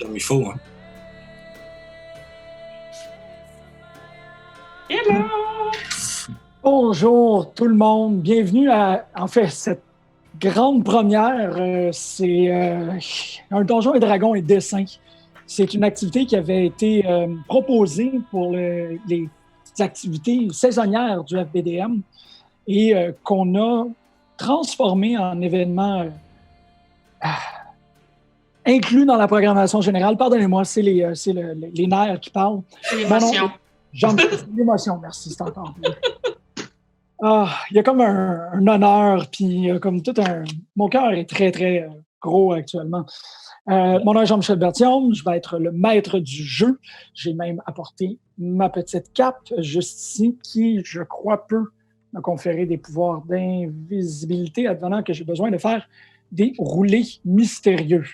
comme il faut. Hein. Hello! Bonjour tout le monde, bienvenue à cette grande première. C'est un Donjons et Dragons et dessin. C'est une activité qui avait été proposée pour les activités saisonnières du FBDM et qu'on a transformé en événement inclus dans la programmation générale. Pardonnez-moi, c'est les nerfs qui parlent. C'est l'émotion. L'émotion, merci, c'est encore mieux. Il y a comme un honneur, puis comme tout un... Mon cœur est très, très gros actuellement. Mon nom est Jean-Michel Berthiaume, je vais être le maître du jeu. J'ai même apporté ma petite cape juste ici, qui, je crois, peut me conférer des pouvoirs d'invisibilité, advenant que j'ai besoin de faire des roulés mystérieux.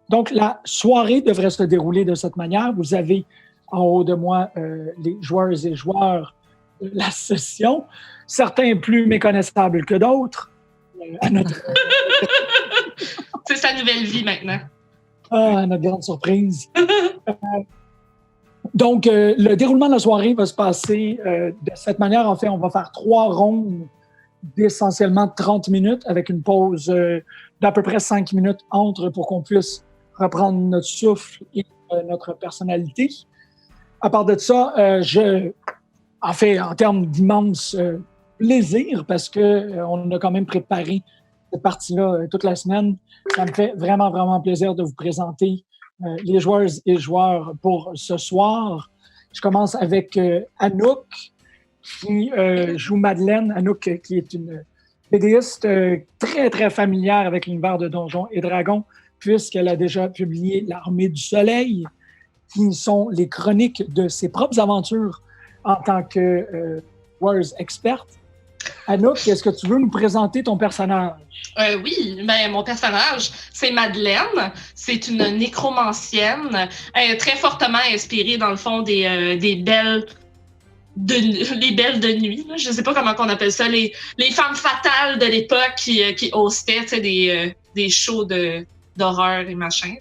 Donc, la soirée devrait se dérouler de cette manière. Vous avez en haut de moi les joueuses et joueurs de la session, certains plus méconnaissables que d'autres. C'est sa nouvelle vie maintenant. À notre grande surprise. Donc, le déroulement de la soirée va se passer de cette manière. En fait, on va faire 3 rondes d'essentiellement 30 minutes avec une pause d'à peu près 5 minutes entre pour qu'on puisse reprendre notre souffle et notre personnalité. À part de ça, en termes d'immense plaisir, parce qu'on a quand même préparé cette partie-là toute la semaine, ça me fait vraiment, vraiment plaisir de vous présenter les joueuses et joueurs pour ce soir. Je commence avec Anouk, qui joue Madeleine. Anouk, qui est une BDiste très, très familière avec l'univers de Donjons et Dragons, puisqu'elle a déjà publié L'Armée du Soleil, qui sont les chroniques de ses propres aventures en tant que joueuse experte. Anouk, est-ce que tu veux nous présenter ton personnage? Oui, ben, mon personnage, c'est Madeleine. C'est une nécromancienne, très fortement inspirée, dans le fond, des belles de nuit. Là. Je ne sais pas comment on appelle ça. Les femmes fatales de l'époque qui hostaient des shows d'horreur et machin.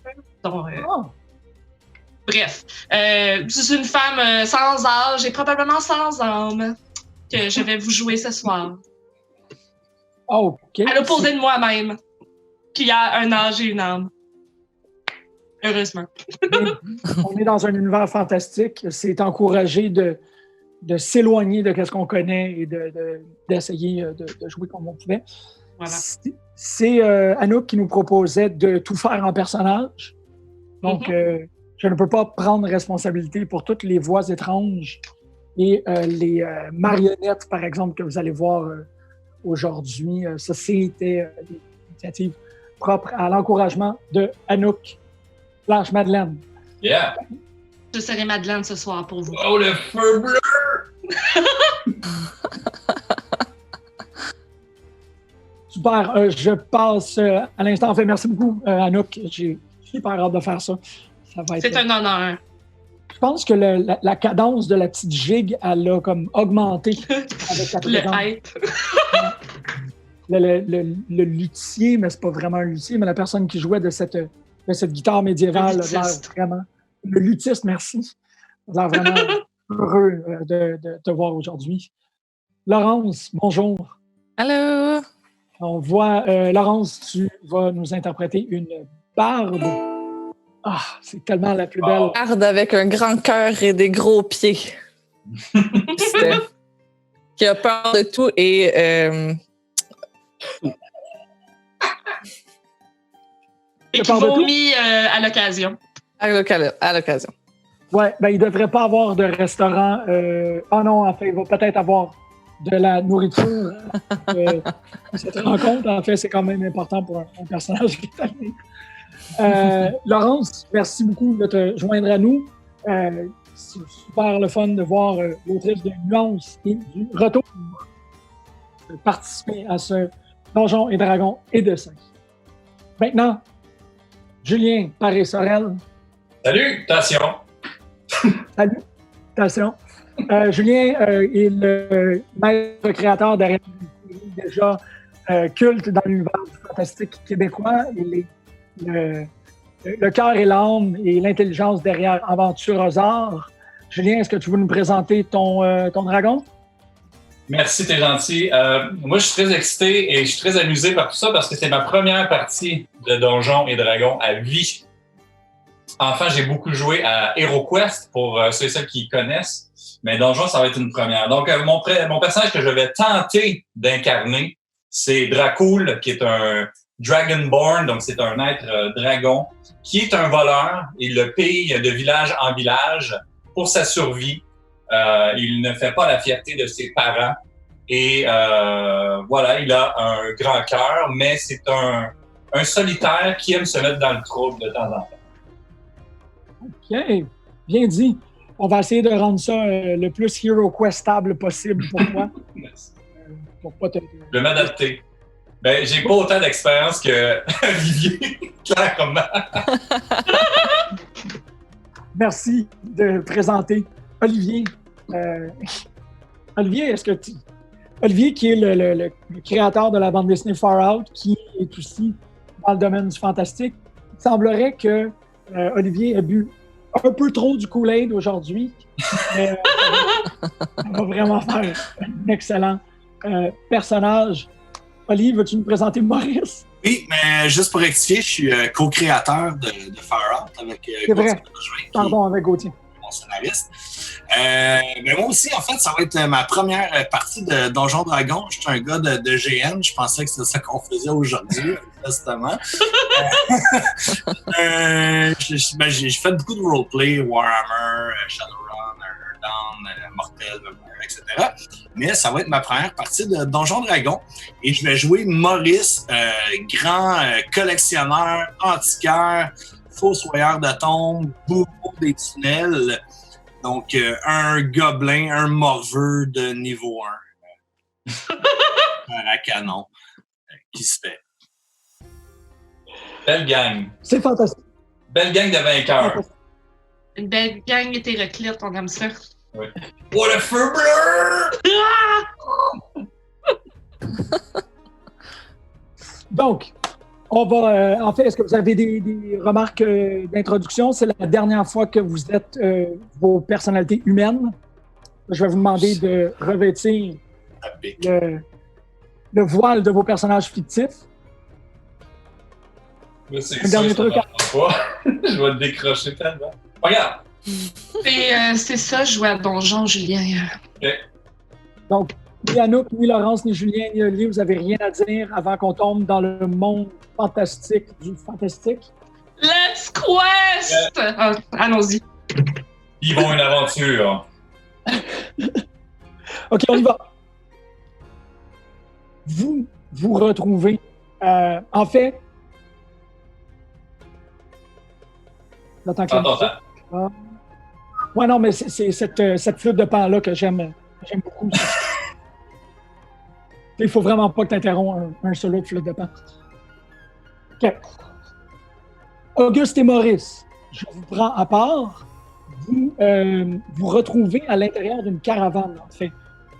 Bref, c'est une femme sans âge et probablement sans âme que je vais vous jouer ce soir. OK. À l'opposé de moi-même, qui a un âge et une âme. Heureusement. On est dans un univers fantastique. C'est encouragé de s'éloigner de ce qu'on connaît et d'essayer de jouer comme on pouvait. Voilà. C'est Anouk qui nous proposait de tout faire en personnage. Donc, je ne peux pas prendre responsabilité pour toutes les voix étranges et les marionnettes, par exemple, que vous allez voir aujourd'hui. Ça, c'était des initiatives propres à l'encouragement de Anouk / Madeleine. Yeah! Je serai Madeleine ce soir pour vous. Oh, le feu bleu! Super. Je passe à l'instant. En fait, merci beaucoup, Anouk. J'ai super hâte de faire ça. C'est un honneur. Je pense que la cadence de la petite gigue, elle a comme augmenté avec la présence. Le hype. Le luthier, mais c'est pas vraiment un luthier, mais la personne qui jouait de cette guitare médiévale a l'air vraiment... Le luthiste, merci. A l'air vraiment heureux de te voir aujourd'hui. Laurence, bonjour. Allô. On voit, Laurence, tu vas nous interpréter une barde. C'est tellement la plus belle. Barde avec un grand cœur et des gros pieds. Qui a peur de tout et... Et qui vomit à l'occasion. À l'occasion. Ouais, ben il devrait pas avoir de restaurant. Non, en fait, il va peut-être avoir de la nourriture. Cette rencontre, en fait, c'est quand même important pour un personnage italien. Laurence, merci beaucoup de te joindre à nous. C'est super le fun de voir l'autrice de Nuance et du Retour participer à ce Donjons et Dragons et dessin. Maintenant, Julien Paré-Sorel. Salutations! Salutations! Julien est le maître créateur d'arrêt déjà culte dans l'univers du fantastique québécois. Il est le cœur et l'âme et l'intelligence derrière Aventurosaure. Julien, est-ce que tu veux nous présenter ton dragon? Merci, t'es gentil. Moi, je suis très excité et je suis très amusé par tout ça parce que c'est ma première partie de Donjons et Dragons à vie. Enfin, j'ai beaucoup joué à HeroQuest pour ceux et celles qui connaissent, mais Donjons, ça va être une première. Donc, mon personnage que je vais tenter d'incarner, c'est Dracul, qui est un Dragonborn, donc c'est un être dragon, qui est un voleur. Il le pille de village en village pour sa survie. Il ne fait pas la fierté de ses parents. Et voilà, il a un grand cœur, mais c'est un solitaire qui aime se mettre dans le trouble de temps en temps. OK, bien dit. On va essayer de rendre ça le plus HeroQuestable possible pour toi. Merci. Pour pas te... Je vais m'adapter. Ben, j'ai pas autant d'expérience que Olivier, clairement. Merci de présenter Olivier. Olivier, Olivier, qui est le créateur de la bande dessinée Far Out, qui est aussi dans le domaine du fantastique, il semblerait que Olivier a bu un peu trop du Kool-Aid aujourd'hui. Mais on va vraiment faire un excellent personnage. Olivier, veux-tu nous présenter Maurice? Oui, mais juste pour rectifier, je suis co-créateur de Far Out avec C'est vrai. Gauthier, Pardon, avec Gauthier. mon scénariste. Mais moi aussi, en fait, ça va être ma première partie de Donjons Dragons. Je suis un gars de GN. Je pensais que c'était ça qu'on faisait aujourd'hui, justement. J'ai fait beaucoup de roleplay, Warhammer, Shadowrun, Dawn, Mortel, etc. Mais ça va être ma première partie de Donjons Dragons. Et je vais jouer Maurice, grand collectionneur, antiquaire, fossoyeur de tombes, bourreau des tunnels. Donc, un gobelin, un morveux de niveau 1. Un à canon qui se fait. Belle gang. C'est fantastique. Belle gang de vainqueurs. Une belle gang hétéroclite, on aime ça. Oui. Oh, le feu bleu! Donc, on va. En fait, est-ce que vous avez des remarques d'introduction? C'est la dernière fois que vous êtes vos personnalités humaines. Je vais vous demander de revêtir le voile de vos personnages fictifs. Là, c'est Un sûr, dernier ça truc. marchera pas. Je vais te décrocher tellement. Regarde! C'est ça, jouer à Donjon, Julien. Donc, ni Anouk, ni Laurence, ni Julien, ni Olivier, vous n'avez rien à dire avant qu'on tombe dans le monde fantastique du fantastique. Let's quest! Allons-y. Ils vont une aventure. OK, on y va. Vous vous retrouvez. En fait. Attends, Attends. ouais, non, mais c'est cette flûte de pan-là que j'aime beaucoup. Il faut vraiment pas que tu interromps un solo de flûte de pan. OK. Auguste et Maurice, je vous prends à part. Vous vous retrouvez à l'intérieur d'une caravane, en fait.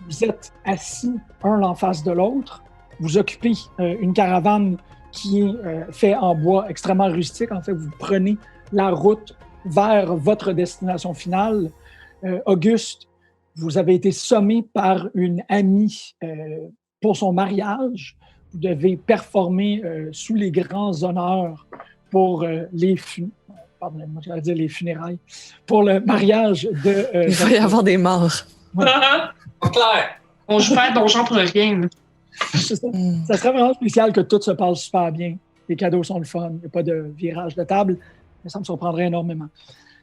Vous êtes assis un en face de l'autre. Vous occupez une caravane qui est faite en bois extrêmement rustique. En fait, vous prenez la route vers votre destination finale. Auguste, vous avez été sommé par une amie pour son mariage. Vous devez performer sous les grands honneurs pour les funérailles, pour le mariage de... Il va y avoir des morts. Claire! On joue pas à Donjon pour rien. là. Ça serait vraiment spécial que tout se passe super bien. Les cadeaux sont le fun. Il n'y a pas de virage de table. Mais ça me surprendrait énormément.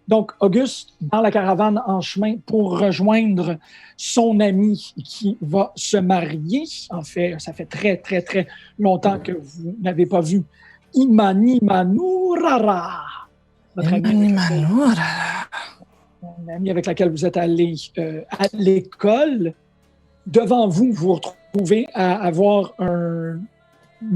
Donc, Auguste, dans la caravane en chemin pour rejoindre son ami qui va se marier. En fait, ça fait très, très, très longtemps que vous n'avez pas vu Imani Manurara. Votre amie avec laquelle vous êtes allé à l'école. Devant vous, vous vous retrouvez à avoir un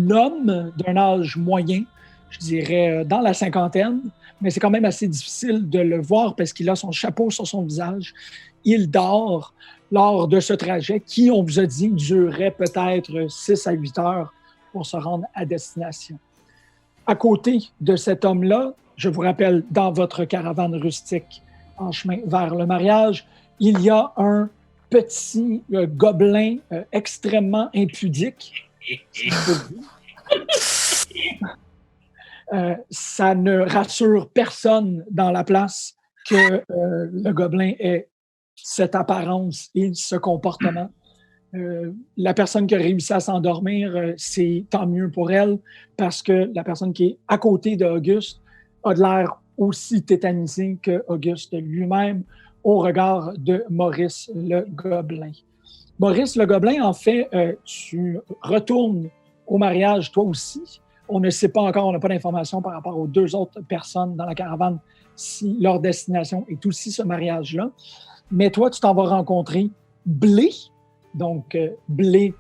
homme d'un âge moyen, je dirais dans la cinquantaine, mais c'est quand même assez difficile de le voir parce qu'il a son chapeau sur son visage. Il dort lors de ce trajet qui, on vous a dit, durerait peut-être 6 à 8 heures pour se rendre à destination. À côté de cet homme-là, je vous rappelle, dans votre caravane rustique en chemin vers le mariage, il y a un petit gobelin extrêmement impudique. Si je peux le dire. Ça ne rassure personne dans la place que le gobelin ait cette apparence et ce comportement. La personne qui a réussi à s'endormir, c'est tant mieux pour elle, parce que la personne qui est à côté d'Auguste a de l'air aussi tétanisé que Auguste lui-même au regard de Maurice le Gobelin. Maurice le Gobelin, en fait, tu retournes au mariage toi aussi. On ne sait pas encore, on n'a pas d'informations par rapport aux 2 autres personnes dans la caravane si leur destination est aussi ce mariage-là. Mais toi, tu t'en vas rencontrer Blé, donc Blé,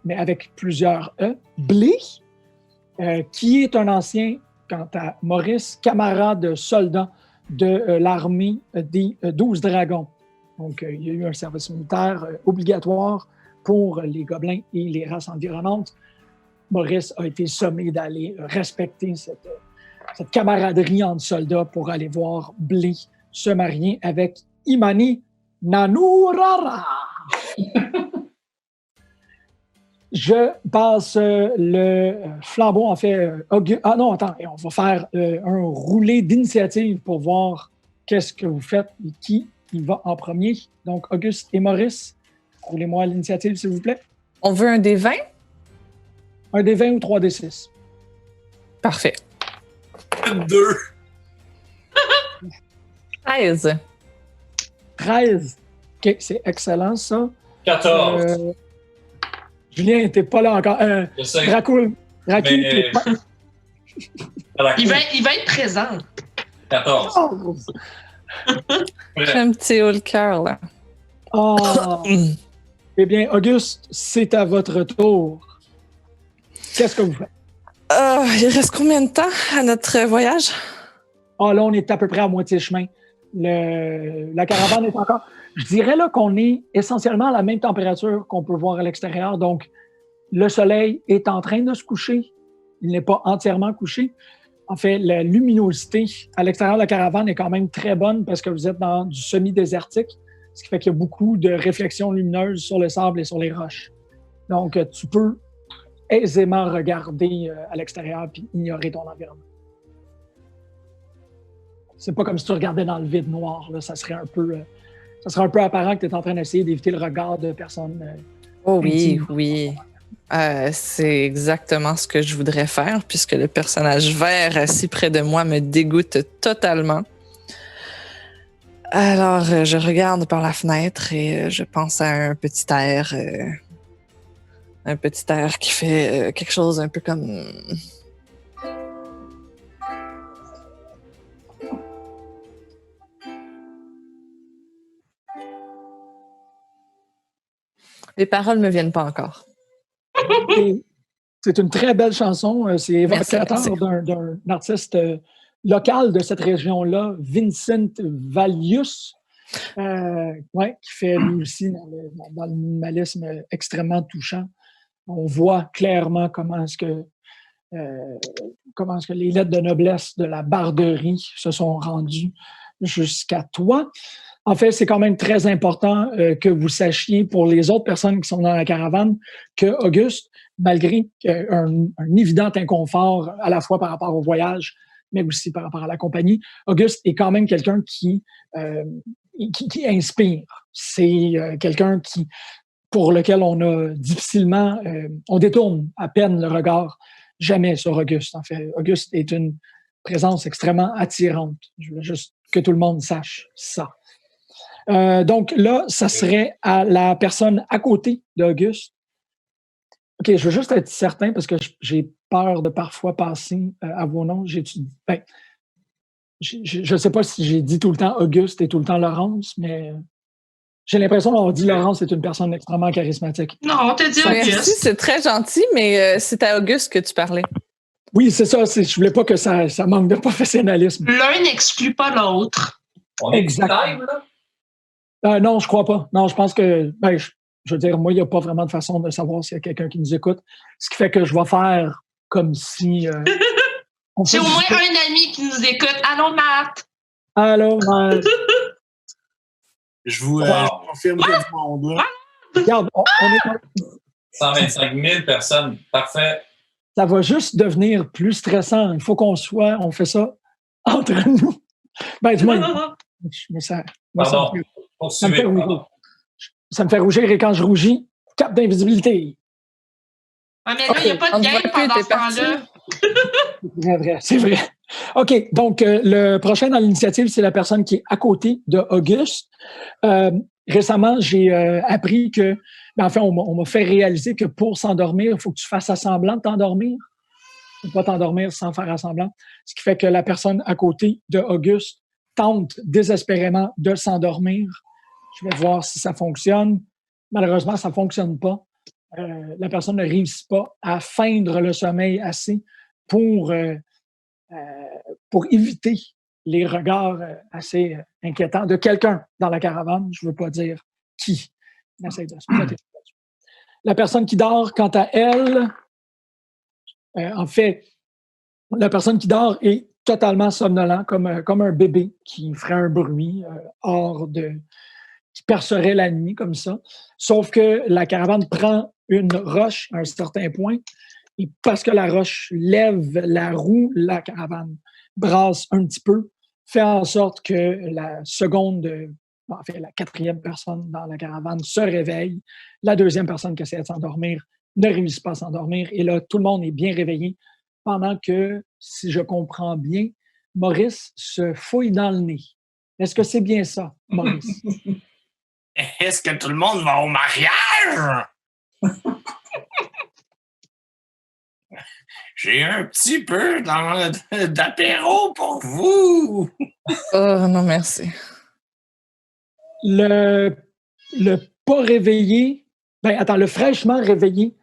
mais avec plusieurs E, Blé, qui est un ancien, quant à Maurice, camarade soldat de l'armée des 12 dragons. Donc, il y a eu un service militaire obligatoire pour les gobelins et les races environnantes. Maurice a été sommé d'aller respecter cette camaraderie entre soldats pour aller voir Blé se marier avec Imani Nanurara. Je passe le flambeau, en fait. Ah non, attends, on va faire un roulé d'initiative pour voir qu'est-ce que vous faites et qui il va en premier. Donc, Auguste et Maurice, roulez-moi l'initiative, s'il vous plaît. On veut un des 20? Un des 20 ou 3 des 6. Parfait. 2. 13. 13. OK, c'est excellent, ça. 14. Julien, t'es pas là encore. Je sais. Dracul, t'es pas... Il va être présent. 14. Oh! J'ai un petit haut le cœur, là. Oh. Eh bien, Auguste, c'est à votre tour. Qu'est-ce que vous faites? Il reste combien de temps à notre voyage? Là, on est à peu près à moitié chemin. La caravane est encore... Je dirais là qu'on est essentiellement à la même température qu'on peut voir à l'extérieur. Donc, le soleil est en train de se coucher. Il n'est pas entièrement couché. En fait, la luminosité à l'extérieur de la caravane est quand même très bonne parce que vous êtes dans du semi-désertique, ce qui fait qu'il y a beaucoup de réflexions lumineuses sur le sable et sur les roches. Donc, tu peux aisément regarder à l'extérieur puis ignorer ton environnement. C'est pas comme si tu regardais dans le vide noir. Là. Ça serait un peu apparent que tu es en train d'essayer d'éviter le regard de personnes. Oh oui, oui. C'est exactement ce que je voudrais faire, puisque le personnage vert assis près de moi me dégoûte totalement. Alors, je regarde par la fenêtre et je pense à un petit air qui fait quelque chose un peu comme... Les paroles me viennent pas encore. C'est une très belle chanson. C'est évocateur Merci. d'un artiste local de cette région-là, Vincent Vallius, qui fait lui aussi dans le minimalisme extrêmement touchant. On voit clairement comment est-ce que les lettres de noblesse de la barderie se sont rendues jusqu'à toi. En fait, c'est quand même très important que vous sachiez pour les autres personnes qui sont dans la caravane que Auguste, malgré un évident inconfort à la fois par rapport au voyage, mais aussi par rapport à la compagnie, Auguste est quand même quelqu'un qui inspire. C'est quelqu'un pour lequel on a difficilement, on détourne à peine le regard, jamais sur Auguste. En fait, Auguste est une présence extrêmement attirante. Je veux juste que tout le monde sache ça. Donc là, ça serait à la personne à côté d'Auguste. OK, je veux juste être certain parce que j'ai peur de parfois passer à vos noms. Je ne sais pas si j'ai dit tout le temps Auguste et tout le temps Laurence, mais j'ai l'impression qu'on dit Laurence est une personne extrêmement charismatique. Non, on t'a dit Merci, Auguste. c'est très gentil, mais c'est à Auguste que tu parlais. Oui, c'est ça. Je voulais pas que ça manque de professionnalisme. L'un n'exclut pas l'autre. On est Exact. live, là? Non, je crois pas. Non, je pense que, je veux dire, moi, il n'y a pas vraiment de façon de savoir s'il y a quelqu'un qui nous écoute. Ce qui fait que je vais faire comme si On J'ai fait au du moins sport. un ami qui nous écoute. Allô, Matt? Allô, Matt. Je vous Wow. confirme qu'il y a du monde là. Regarde, on est 125 000 personnes. Parfait. ça va juste devenir plus stressant. Il faut on fait ça entre nous. Ben, du moins, mais moi, Pardon. ça me fait Poursuivez. rougir. Pardon. Ça me fait rougir et quand je rougis, cap d'invisibilité. Ah, mais là, il n'y a pas de On te game voit plus, pendant t'es ce temps-là. C'est vrai, c'est vrai. OK, donc le prochain dans l'initiative, c'est la personne qui est à côté de Auguste. Récemment, j'ai appris que, ben, enfin, on m'a fait réaliser que pour s'endormir, il faut que tu fasses assemblant de t'endormir. Tu ne peux pas t'endormir sans faire assemblant. Ce qui fait que la personne à côté de Auguste tente désespérément de s'endormir. Je vais voir si ça fonctionne. Malheureusement, ça ne fonctionne pas. La personne ne réussit pas à feindre le sommeil assez pour éviter les regards assez inquiétants de quelqu'un dans la caravane. Je ne veux pas dire qui. On essaie de se protéger. La personne qui dort, quant à elle, en fait, la personne qui dort est totalement somnolent, comme un bébé qui ferait un bruit qui percerait la nuit comme ça. Sauf que la caravane prend une roche à un certain point et parce que la roche lève la roue, la caravane brasse un petit peu, fait en sorte que la quatrième personne dans la caravane se réveille. La deuxième personne qui essaie de s'endormir ne réussit pas à s'endormir. Et là, tout le monde est bien réveillé pendant que, si je comprends bien, Maurice se fouille dans le nez. Est-ce que c'est bien ça, Maurice? Est-ce que tout le monde va au mariage? J'ai un petit peu d'apéro pour vous. Oh non, merci. Le pas réveillé, le fraîchement réveillé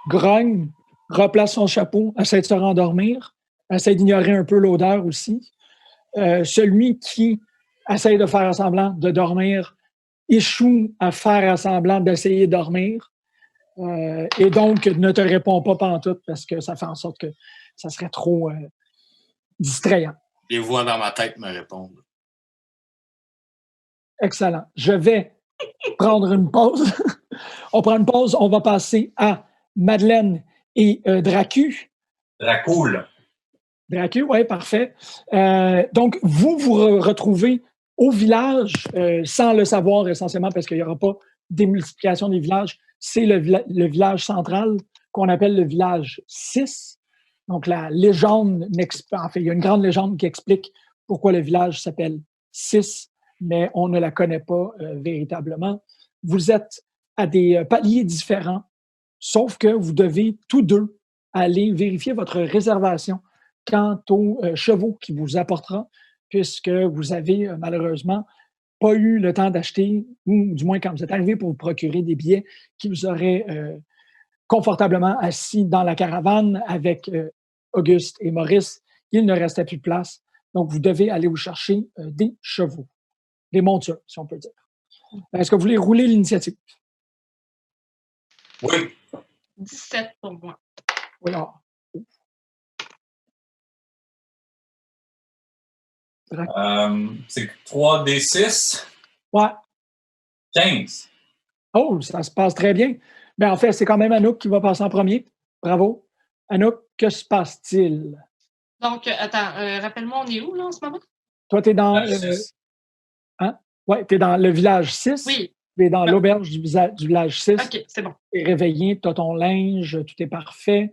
grogne, replace son chapeau, essaie de se rendormir, essaie d'ignorer un peu l'odeur aussi. Celui qui essaie de faire semblant de dormir échoue à faire semblant d'essayer de dormir et donc ne te répond pas pantoute parce que ça fait en sorte que ça serait trop distrayant. Les voix dans ma tête me répondent. Excellent. Je vais prendre une pause. On prend une pause. On va passer à Madeleine et Dracu. Dracul. Dracu, oui, parfait. Donc, vous retrouvez au village sans le savoir essentiellement parce qu'il n'y aura pas démultiplication des villages. C'est le village central qu'on appelle le village 6. Donc, la légende, il y a une grande légende qui explique pourquoi le village s'appelle 6, mais on ne la connaît pas véritablement. Vous êtes à des paliers différents, sauf que vous devez tous deux aller vérifier votre réservation quant aux chevaux qui vous apportera, puisque vous avez malheureusement pas eu le temps d'acheter, ou du moins quand vous êtes arrivé pour vous procurer des billets qui vous auraient confortablement assis dans la caravane avec Auguste et Maurice. Il ne restait plus de place. Donc, vous devez aller vous chercher des chevaux, des montures, si on peut dire. Est-ce que vous voulez rouler l'initiative? Oui. 17 pour moi. Oui, alors. C'est 3D6. Ouais. 15. Oh, ça se passe très bien. En fait, c'est quand même Anouk qui va passer en premier. Bravo. Anouk, que se passe-t-il? Donc, attends, rappelle-moi, on est où là en ce moment? Toi, tu es dans. Tu es dans le village 6. Oui. Tu es dans l'auberge du village 6. OK, c'est bon. Tu es réveillé, tu as ton linge, tout est parfait.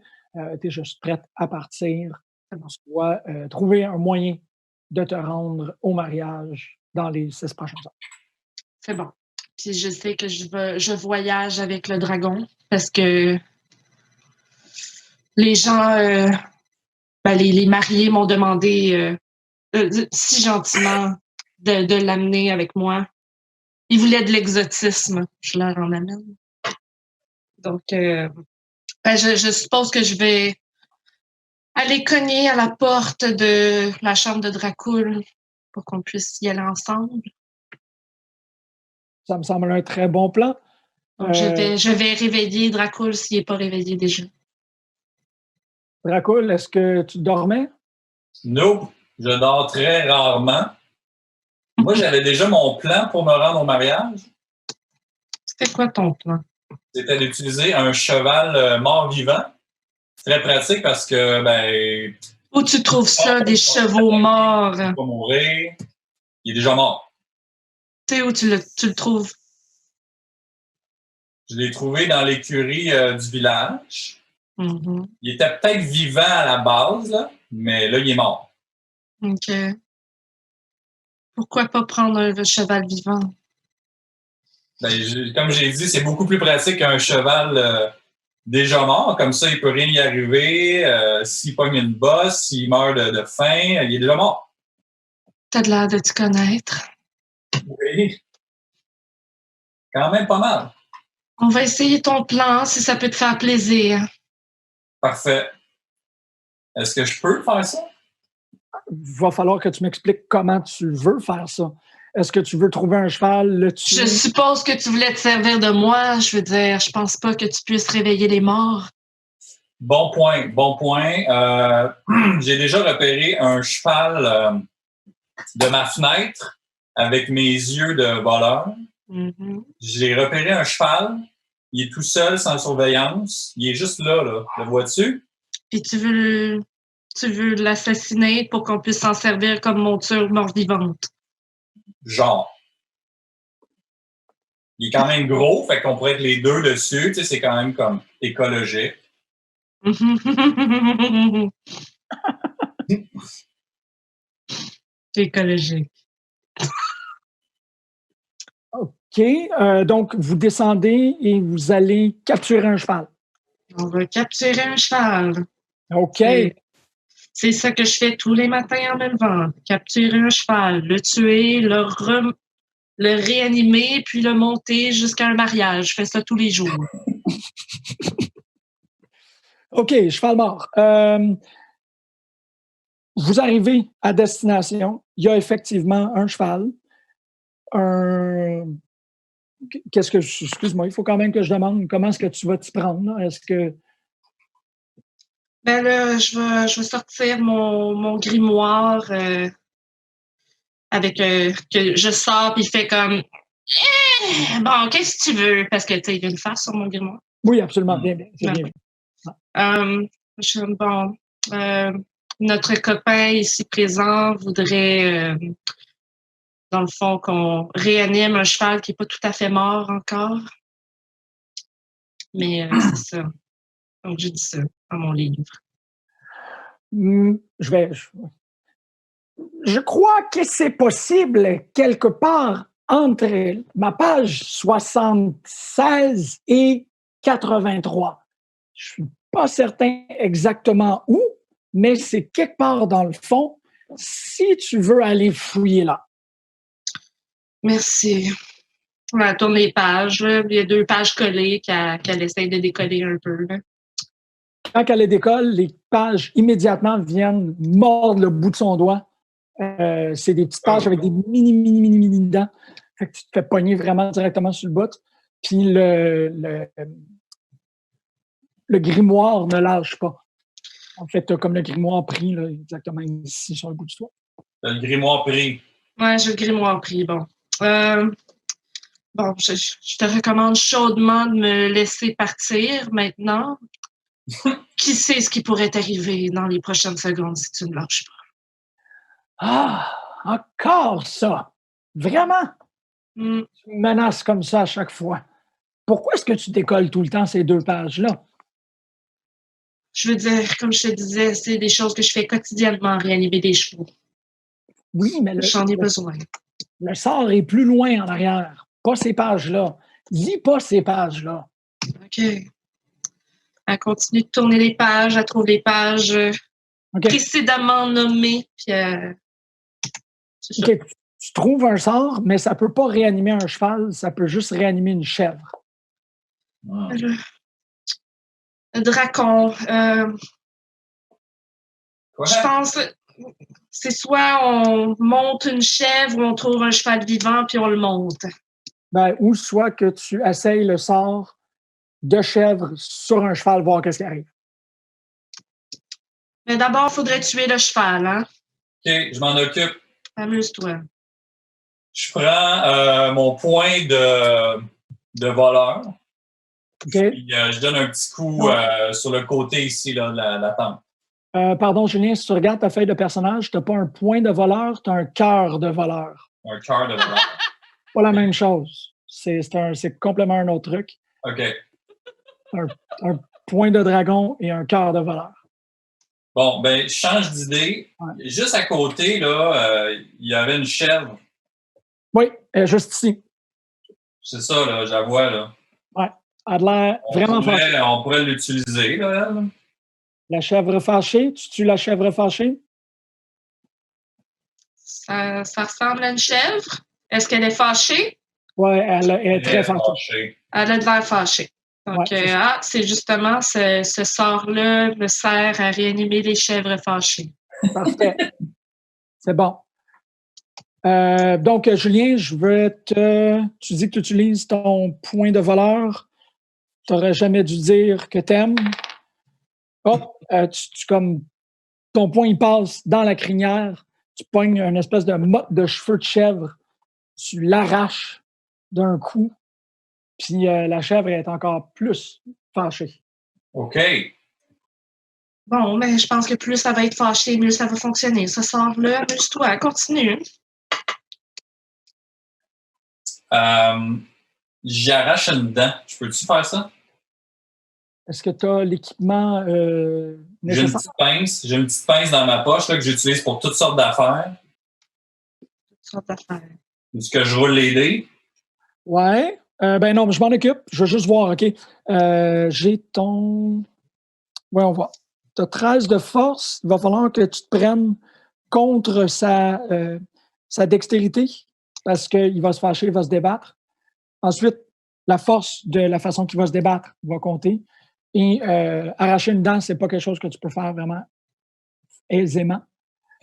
Tu es juste prête à partir. Tu dois trouver un moyen de te rendre au mariage dans les 6 prochaines heures. C'est bon. Puis je sais que je voyage avec le dragon parce que les gens, les mariés m'ont demandé si gentiment de l'amener avec moi. Ils voulaient de l'exotisme. Je leur en amène. Donc, je suppose que je vais aller cogner à la porte de la chambre de Dracul pour qu'on puisse y aller ensemble. Ça me semble un très bon plan. Donc, je vais réveiller Dracul s'il n'est pas réveillé déjà. Dracul, est-ce que tu dormais? Non, je dors très rarement. Moi, j'avais déjà mon plan pour me rendre au mariage. C'était quoi ton plan? C'était d'utiliser un cheval mort-vivant. C'est très pratique parce que, ben, Où tu trouves ça, des chevaux morts? il va mourir. Il est déjà mort. Tu sais où tu le trouves? Je l'ai trouvé dans l'écurie du village. Mhm. Il était peut-être vivant à la base, là, mais là, il est mort. OK. Pourquoi pas prendre un cheval vivant? Ben, comme j'ai dit, c'est beaucoup plus pratique qu'un cheval déjà mort. Comme ça, il peut rien y arriver. S'il pogne une bosse, s'il meurt de faim, il est déjà mort. T'as de l'air de te connaître. Oui. Quand même pas mal. On va essayer ton plan si ça peut te faire plaisir. Parfait. Est-ce que je peux faire ça? Il va falloir que tu m'expliques comment tu veux faire ça. Est-ce que tu veux trouver un cheval, le tuer? Je suppose que tu voulais te servir de moi. Je veux dire, je pense pas que tu puisses réveiller les morts. Bon point, bon point. J'ai déjà repéré un cheval de ma fenêtre avec mes yeux de voleur. Mhm. J'ai repéré un cheval. Il est tout seul, sans surveillance. Il est juste là. Le vois-tu? Puis tu veux l'assassiner pour qu'on puisse s'en servir comme monture mort-vivante. Genre. Il est quand même gros, fait qu'on pourrait être les deux dessus. Tu sais, c'est quand même comme écologique. Écologique. OK. Donc, vous descendez et vous allez capturer un cheval. On va capturer un cheval. OK. C'est ça que je fais tous les matins en me levant. Capturer un cheval, le tuer, le réanimer, puis le monter jusqu'à un mariage. Je fais ça tous les jours. OK, cheval mort. Vous arrivez à destination. Il y a effectivement un cheval. Excuse-moi, il faut quand même que je demande comment est-ce que tu vas t'y prendre, là? Est-ce que. Ben là, je vais sortir mon grimoire avec que je sors puis il fait comme bon, qu'est-ce que tu veux? Parce que tu sais, il y a une face sur mon grimoire. Oui, absolument, bien, bien. C'est bien. Bon, notre copain ici présent voudrait dans le fond qu'on réanime un cheval qui n'est pas tout à fait mort encore. Mais c'est ça. Donc j'ai dit ça dans mon livre. Je crois que c'est possible quelque part entre ma page 76 et 83. Je suis pas certain exactement où, mais c'est quelque part dans le fond, si tu veux aller fouiller là. Merci. On va tourner les pages. Là. Il y a 2 pages collées qu'elle essaie de décoller un peu. Là. Quand elle les décolle, les pages immédiatement viennent mordre le bout de son doigt. C'est des petites pages avec des mini dents. Fait que tu te fais pogner vraiment directement sur le bout. Puis le grimoire ne lâche pas. En fait, comme le grimoire pris là, exactement ici sur le bout du doigt. T'as le grimoire pris. Ouais, j'ai le grimoire pris. Bon. Bon, je te recommande chaudement de me laisser partir maintenant. Qui sait ce qui pourrait t'arriver dans les prochaines secondes si tu ne lâches pas? Ah, encore ça! Vraiment? Tu me menaces comme ça à chaque fois. Pourquoi est-ce que tu décolles tout le temps ces 2 pages-là? Je veux dire, comme je te disais, c'est des choses que je fais quotidiennement, réanimer des chevaux. Oui, mais J'en ai besoin. Le sort est plus loin en arrière. Pas ces pages-là. Lis pas ces pages-là. OK. Elle continue de tourner les pages, elle trouve les pages précédemment nommées. Puis, OK. Tu trouves un sort, mais ça peut pas réanimer un cheval, ça peut juste réanimer une chèvre. Ah. Le dracon. Je pense c'est soit on monte une chèvre ou on trouve un cheval vivant puis on le monte. Ben, ou soit que tu essayes le sort de chèvre sur un cheval, voir qu'est-ce qui arrive. Mais d'abord, il faudrait tuer le cheval, hein? OK, je m'en occupe. Amuse-toi. Je prends mon point de voleur. OK? Puis, je donne un petit coup sur le côté ici là, de la tente. Pardon, Julien, si tu regardes ta feuille de personnage, tu n'as pas un point de voleur, tu as un cœur de voleur. Un cœur de voleur. Pas la même chose. C'est complètement un autre truc. OK. Un point de dragon et un cœur de voleur. Bon, ben, je change d'idée. Ouais. Juste à côté, là, il y avait une chèvre. Oui, juste ici. C'est ça, là, je la vois, là. Ouais. Elle a l'air vraiment fâchée. On pourrait l'utiliser, là, elle. La chèvre fâchée. Tu tues la chèvre fâchée? Ça ressemble à une chèvre. Est-ce qu'elle est fâchée? Oui, elle est très fâchée. Elle a de l'air fâchée. Donc, Ouais, c'est justement ce sort-là me sert à réanimer les chèvres fâchées. Parfait. C'est bon. Donc, Julien, tu dis que tu utilises ton point de voleur. Tu n'aurais jamais dû dire que t'aimes. Hop, comme ton point, il passe dans la crinière. Tu pognes une espèce de motte de cheveux de chèvre. Tu l'arraches d'un coup. Puis la chèvre est encore plus fâchée. OK. Bon, mais je pense que plus ça va être fâché, mieux ça va fonctionner. Ce sort-là, amuse-toi, continue. J'arrache une dent. Je peux-tu faire ça? Est-ce que tu as l'équipement nécessaire? J'ai une petite pince dans ma poche là, que j'utilise pour toutes sortes d'affaires. Sorte d'affaire. Est-ce que je roule les dés? Ouais. Ben non, je m'en occupe. Je veux juste voir, OK. J'ai ton... Oui, on voit. Tu as 13 de force. Il va falloir que tu te prennes contre sa dextérité parce qu'il va se fâcher, il va se débattre. Ensuite, la force de la façon qu'il va se débattre va compter. Et arracher une dent, c'est pas quelque chose que tu peux faire vraiment aisément.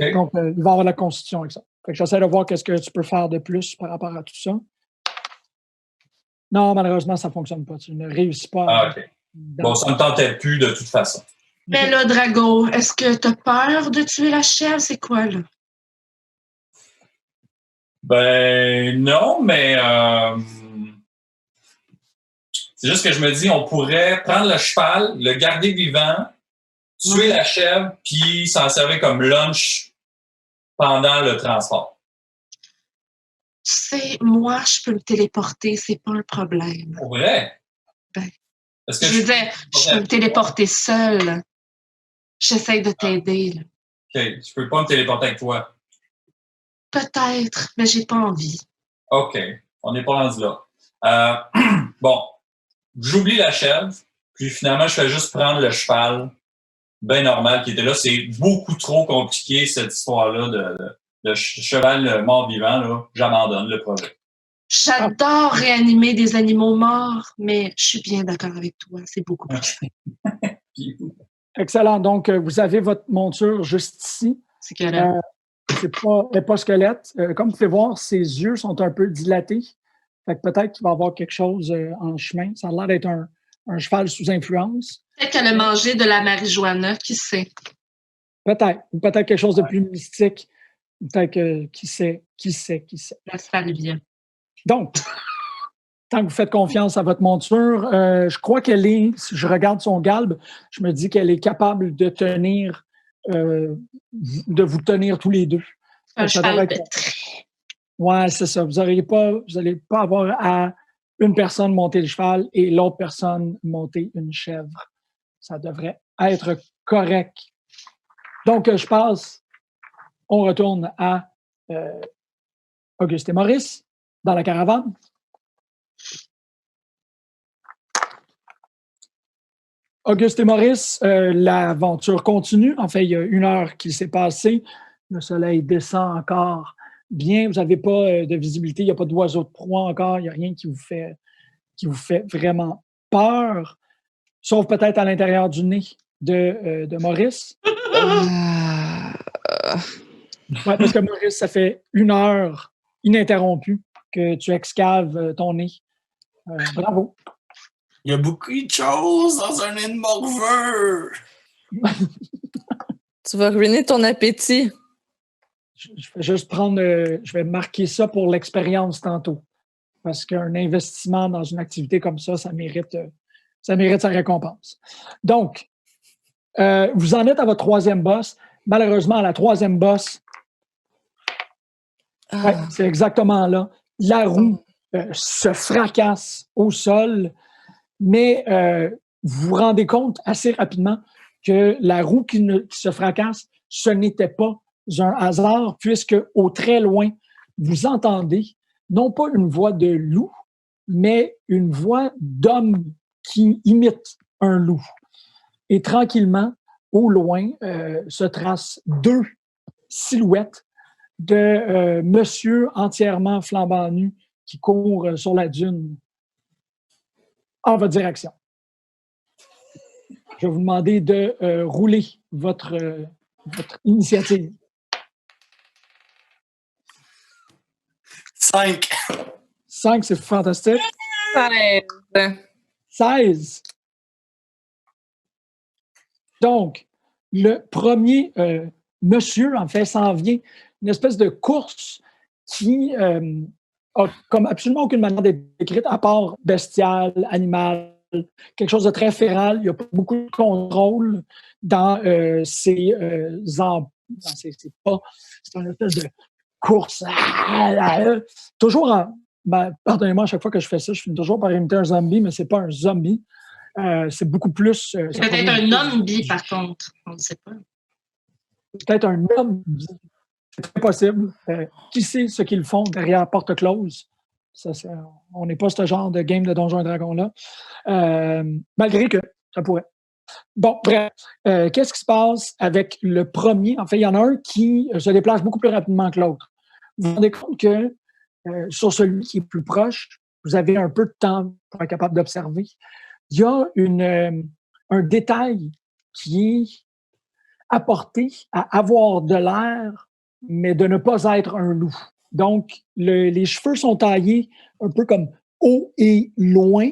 Okay. Donc, il va y avoir de la constitution avec ça. Fait que j'essaie de voir qu'est-ce que tu peux faire de plus par rapport à tout ça. Non, malheureusement, ça ne fonctionne pas. Tu ne réussis pas. Ah, OK. Bon, ça ne me tentait plus de toute façon. Mais là, Drago, est-ce que tu as peur de tuer la chèvre? C'est quoi, là? Ben, non, mais c'est juste que je me dis, on pourrait prendre le cheval, le garder vivant, tuer la chèvre, puis s'en servir comme lunch pendant le transport. Tu sais, moi, je peux me téléporter, c'est pas un problème. Pour vrai? Ben, Parce que je veux dire, je peux me téléporter seule. J'essaie de t'aider, là. OK, je peux pas me téléporter avec toi. Peut-être, mais j'ai pas envie. OK, on n'est pas rendu là. Bon, j'oublie la chèvre, puis finalement, je fais juste prendre le cheval bien normal qui était là. C'est beaucoup trop compliqué, cette histoire-là de cheval mort-vivant. Là. J'abandonne le projet. J'adore réanimer des animaux morts, mais je suis bien d'accord avec toi. C'est beaucoup plus. Excellent. Donc, vous avez votre monture juste ici. C'est correct. Elle n'est pas squelette. Comme vous pouvez voir, ses yeux sont un peu dilatés. Fait que peut-être qu'il va y avoir quelque chose en chemin. Ça a l'air d'être un cheval sous influence. Peut-être qu'elle a mangé de la marijuana, qui sait? Peut-être. Ou peut-être quelque chose de plus mystique. Peut-être que qui sait. Laisse faire bien. Donc, tant que vous faites confiance à votre monture, je crois qu'elle est, si je regarde son galbe, je me dis qu'elle est capable de tenir, de vous tenir tous les deux. Un cheval de Ouais, c'est ça. Vous n'allez pas avoir à une personne monter le cheval et l'autre personne monter une chèvre. Ça devrait être correct. Donc, on retourne à Auguste et Maurice dans la caravane. Auguste et Maurice, l'aventure continue. En fait, il y a 1 heure qu'il s'est passé. Le soleil descend encore bien. Vous n'avez pas de visibilité. Il n'y a pas d'oiseau de proie encore. Il n'y a rien qui vous fait vraiment peur. Sauf peut-être à l'intérieur du nez de Maurice. Ouais, parce que Maurice, ça fait 1 heure ininterrompue que tu excaves ton nez. Bravo. Il y a beaucoup de choses dans un nez de morveux. Tu vas ruiner ton appétit. Je vais juste prendre, je vais marquer ça pour l'expérience tantôt. Parce qu'un investissement dans une activité comme ça mérite sa récompense. Donc, vous en êtes à votre 3e boss. Malheureusement, à la 3e boss, ouais, c'est exactement là. La roue se fracasse au sol, mais vous vous rendez compte assez rapidement que la roue qui se fracasse, ce n'était pas un hasard, puisque au très loin, vous entendez non pas une voix de loup, mais une voix d'homme qui imite un loup. Et tranquillement, au loin, se tracent 2 silhouettes de monsieur entièrement flambant nu qui court sur la dune en votre direction. Je vais vous demander de rouler votre initiative. 5. 5, c'est fantastique. 16. 16. Donc, le premier monsieur, en fait, s'en vient une espèce de course qui a comme absolument aucune manière d'être décrite, à part bestial, animal, quelque chose de très féral. Il n'y a pas beaucoup de contrôle dans ses pas. C'est une espèce de course. Toujours pardonnez-moi, à chaque fois que je fais ça, je finis toujours par imiter un zombie, mais c'est pas un zombie. C'est beaucoup plus... c'est peut-être un homme-bi, par contre. On ne sait pas. Peut-être un homme-bi. C'est très possible. Qui sait ce qu'ils font derrière porte close? On n'est pas ce genre de game de Donjons et Dragons-là. Malgré que ça pourrait. Bon, bref. Qu'est-ce qui se passe avec le premier? En fait, il y en a un qui se déplace beaucoup plus rapidement que l'autre. Vous vous rendez compte que sur celui qui est plus proche, vous avez un peu de temps pour être capable d'observer. Il y a un détail qui est apporté à avoir de l'air, mais de ne pas être un loup. Donc, les cheveux sont taillés un peu comme haut et loin,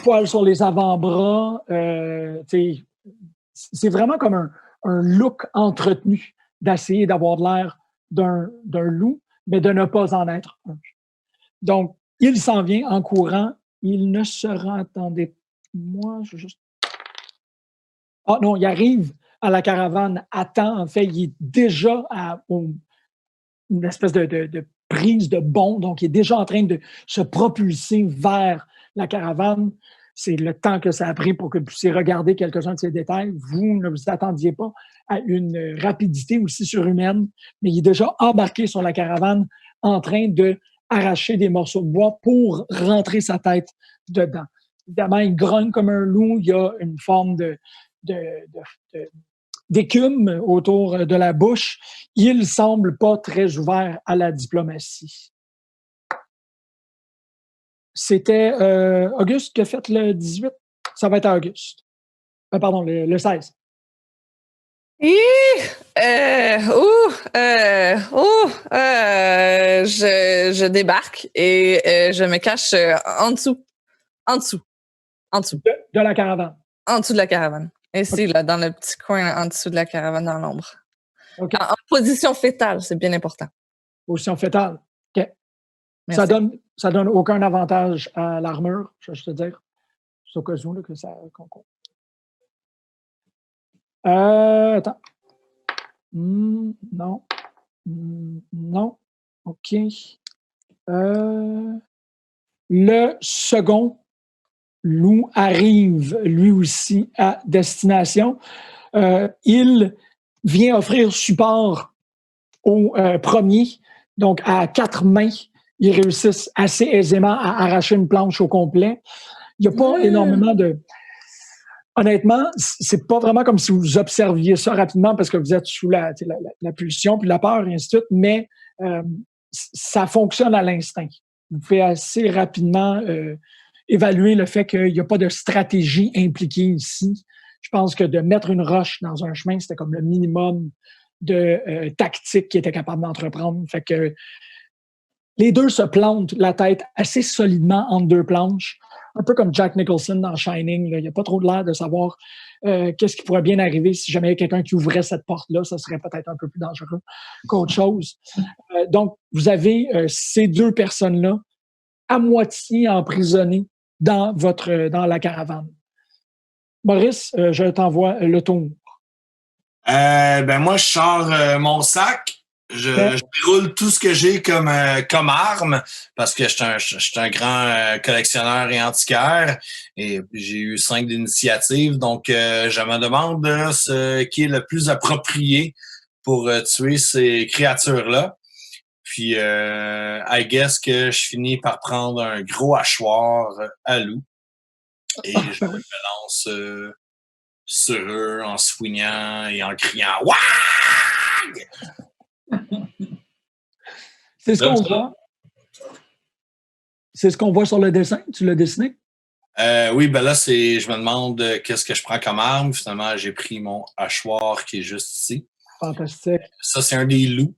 poils sur les avant-bras. C'est vraiment comme un look entretenu d'essayer d'avoir de l'air d'un loup, mais de ne pas en être un. Donc, il s'en vient en courant. Il ne se rend... Attendez, moi, je juste... Ah non, il arrive à la caravane à temps. En fait, il est déjà à une espèce de prise de bond. Donc, il est déjà en train de se propulser vers la caravane. C'est le temps que ça a pris pour que vous puissiez regarder quelques-uns de ces détails. Vous ne vous attendiez pas à une rapidité aussi surhumaine, mais il est déjà embarqué sur la caravane en train de arracher des morceaux de bois pour rentrer sa tête dedans. Évidemment, il grogne comme un loup. Il y a une forme d'écume autour de la bouche. Il semble pas très ouvert à la diplomatie. C'était Auguste qui a fait le 18. Ça va être à Auguste. Pardon, le 16. Je débarque et je me cache en dessous. De la caravane. En dessous de la caravane. Ici, Okay. là, dans le petit coin en dessous de la caravane, dans l'ombre. Okay. En position fétale, c'est bien important. Position fétale. OK. Merci. Ça donne aucun avantage à l'armure, je vais te dire. C'est au cas où là, que ça concourt. Attends. Non. Non. OK. Le second loup arrive lui aussi à destination. Il vient offrir support au premier. Donc, à 4 mains, ils réussissent assez aisément à arracher une planche au complet. Il n'y a pas énormément de... Honnêtement, c'est pas vraiment comme si vous observiez ça rapidement parce que vous êtes sous la pulsion puis la peur et ainsi de suite, mais ça fonctionne à l'instinct. Vous pouvez assez rapidement évaluer le fait qu'il n'y a pas de stratégie impliquée ici. Je pense que de mettre une roche dans un chemin, c'était comme le minimum de tactique qu'ils étaient capables d'entreprendre. Fait que les deux se plantent la tête assez solidement entre 2 planches. un peu comme Jack Nicholson dans Shining. Là. Il n'y a pas trop de l'air de savoir qu'est-ce qui pourrait bien arriver si jamais il y a quelqu'un qui ouvrait cette porte-là. Ça serait peut-être un peu plus dangereux qu'autre chose. Donc, vous avez ces deux personnes-là à moitié emprisonnées dans la caravane. Maurice, je t'envoie le tour. Moi, je sors mon sac. Je déroule tout ce que j'ai comme arme parce que je suis un grand collectionneur et antiquaire et j'ai eu 5 d'initiative. Donc, je me demande ce qui est le plus approprié pour tuer ces créatures-là. Puis, I guess que je finis par prendre un gros hachoir à loup et je me lance sur eux en swingant et en criant « Wouah! » C'est ce qu'on voit. C'est ce qu'on voit sur le dessin. Tu l'as dessiné? Oui, ben là, je me demande qu'est-ce que je prends comme arme. Finalement, j'ai pris mon hachoir qui est juste ici. Fantastique. Ça, c'est un des loups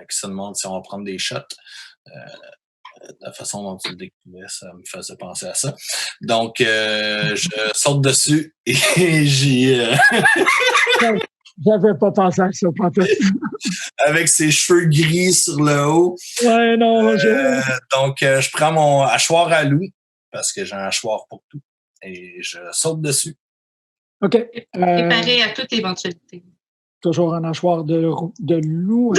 qui se demande si on va prendre des shots. La façon dont tu le décrivais, ça me faisait penser à ça. Donc, je saute dessus et j'y... J'avais pas pensé à ça, fantastique. Avec ses cheveux gris sur le haut. Ouais, non, donc, je prends mon hachoir à loup, parce que j'ai un hachoir pour tout, et je saute dessus. OK. Préparé à toute éventualité. Toujours un hachoir de loup. De roux.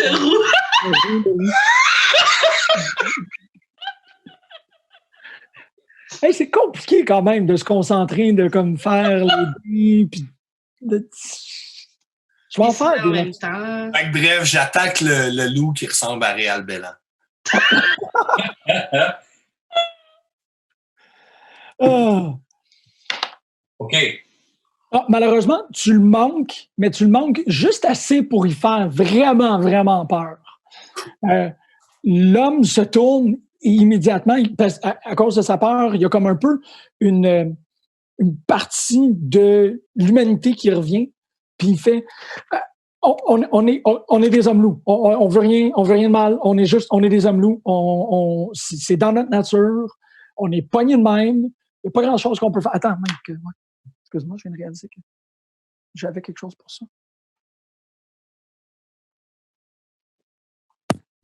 Hey, c'est compliqué quand même de se concentrer, de comme faire les dés, puis je vais en faire en même temps. Bref, j'attaque le loup qui ressemble à Réal Bellan. OK. Ah, malheureusement, tu le manques, mais tu le manques juste assez pour y faire vraiment, vraiment peur. L'homme se tourne et immédiatement, à cause de sa peur, il y a comme un peu une partie de l'humanité qui revient, puis il fait on est des hommes loups. On veut rien de mal. On est des hommes loups. C'est dans notre nature. On est pognés de même. Il n'y a pas grand-chose qu'on peut faire. Attends, excuse-moi, je viens de réaliser que j'avais quelque chose pour ça.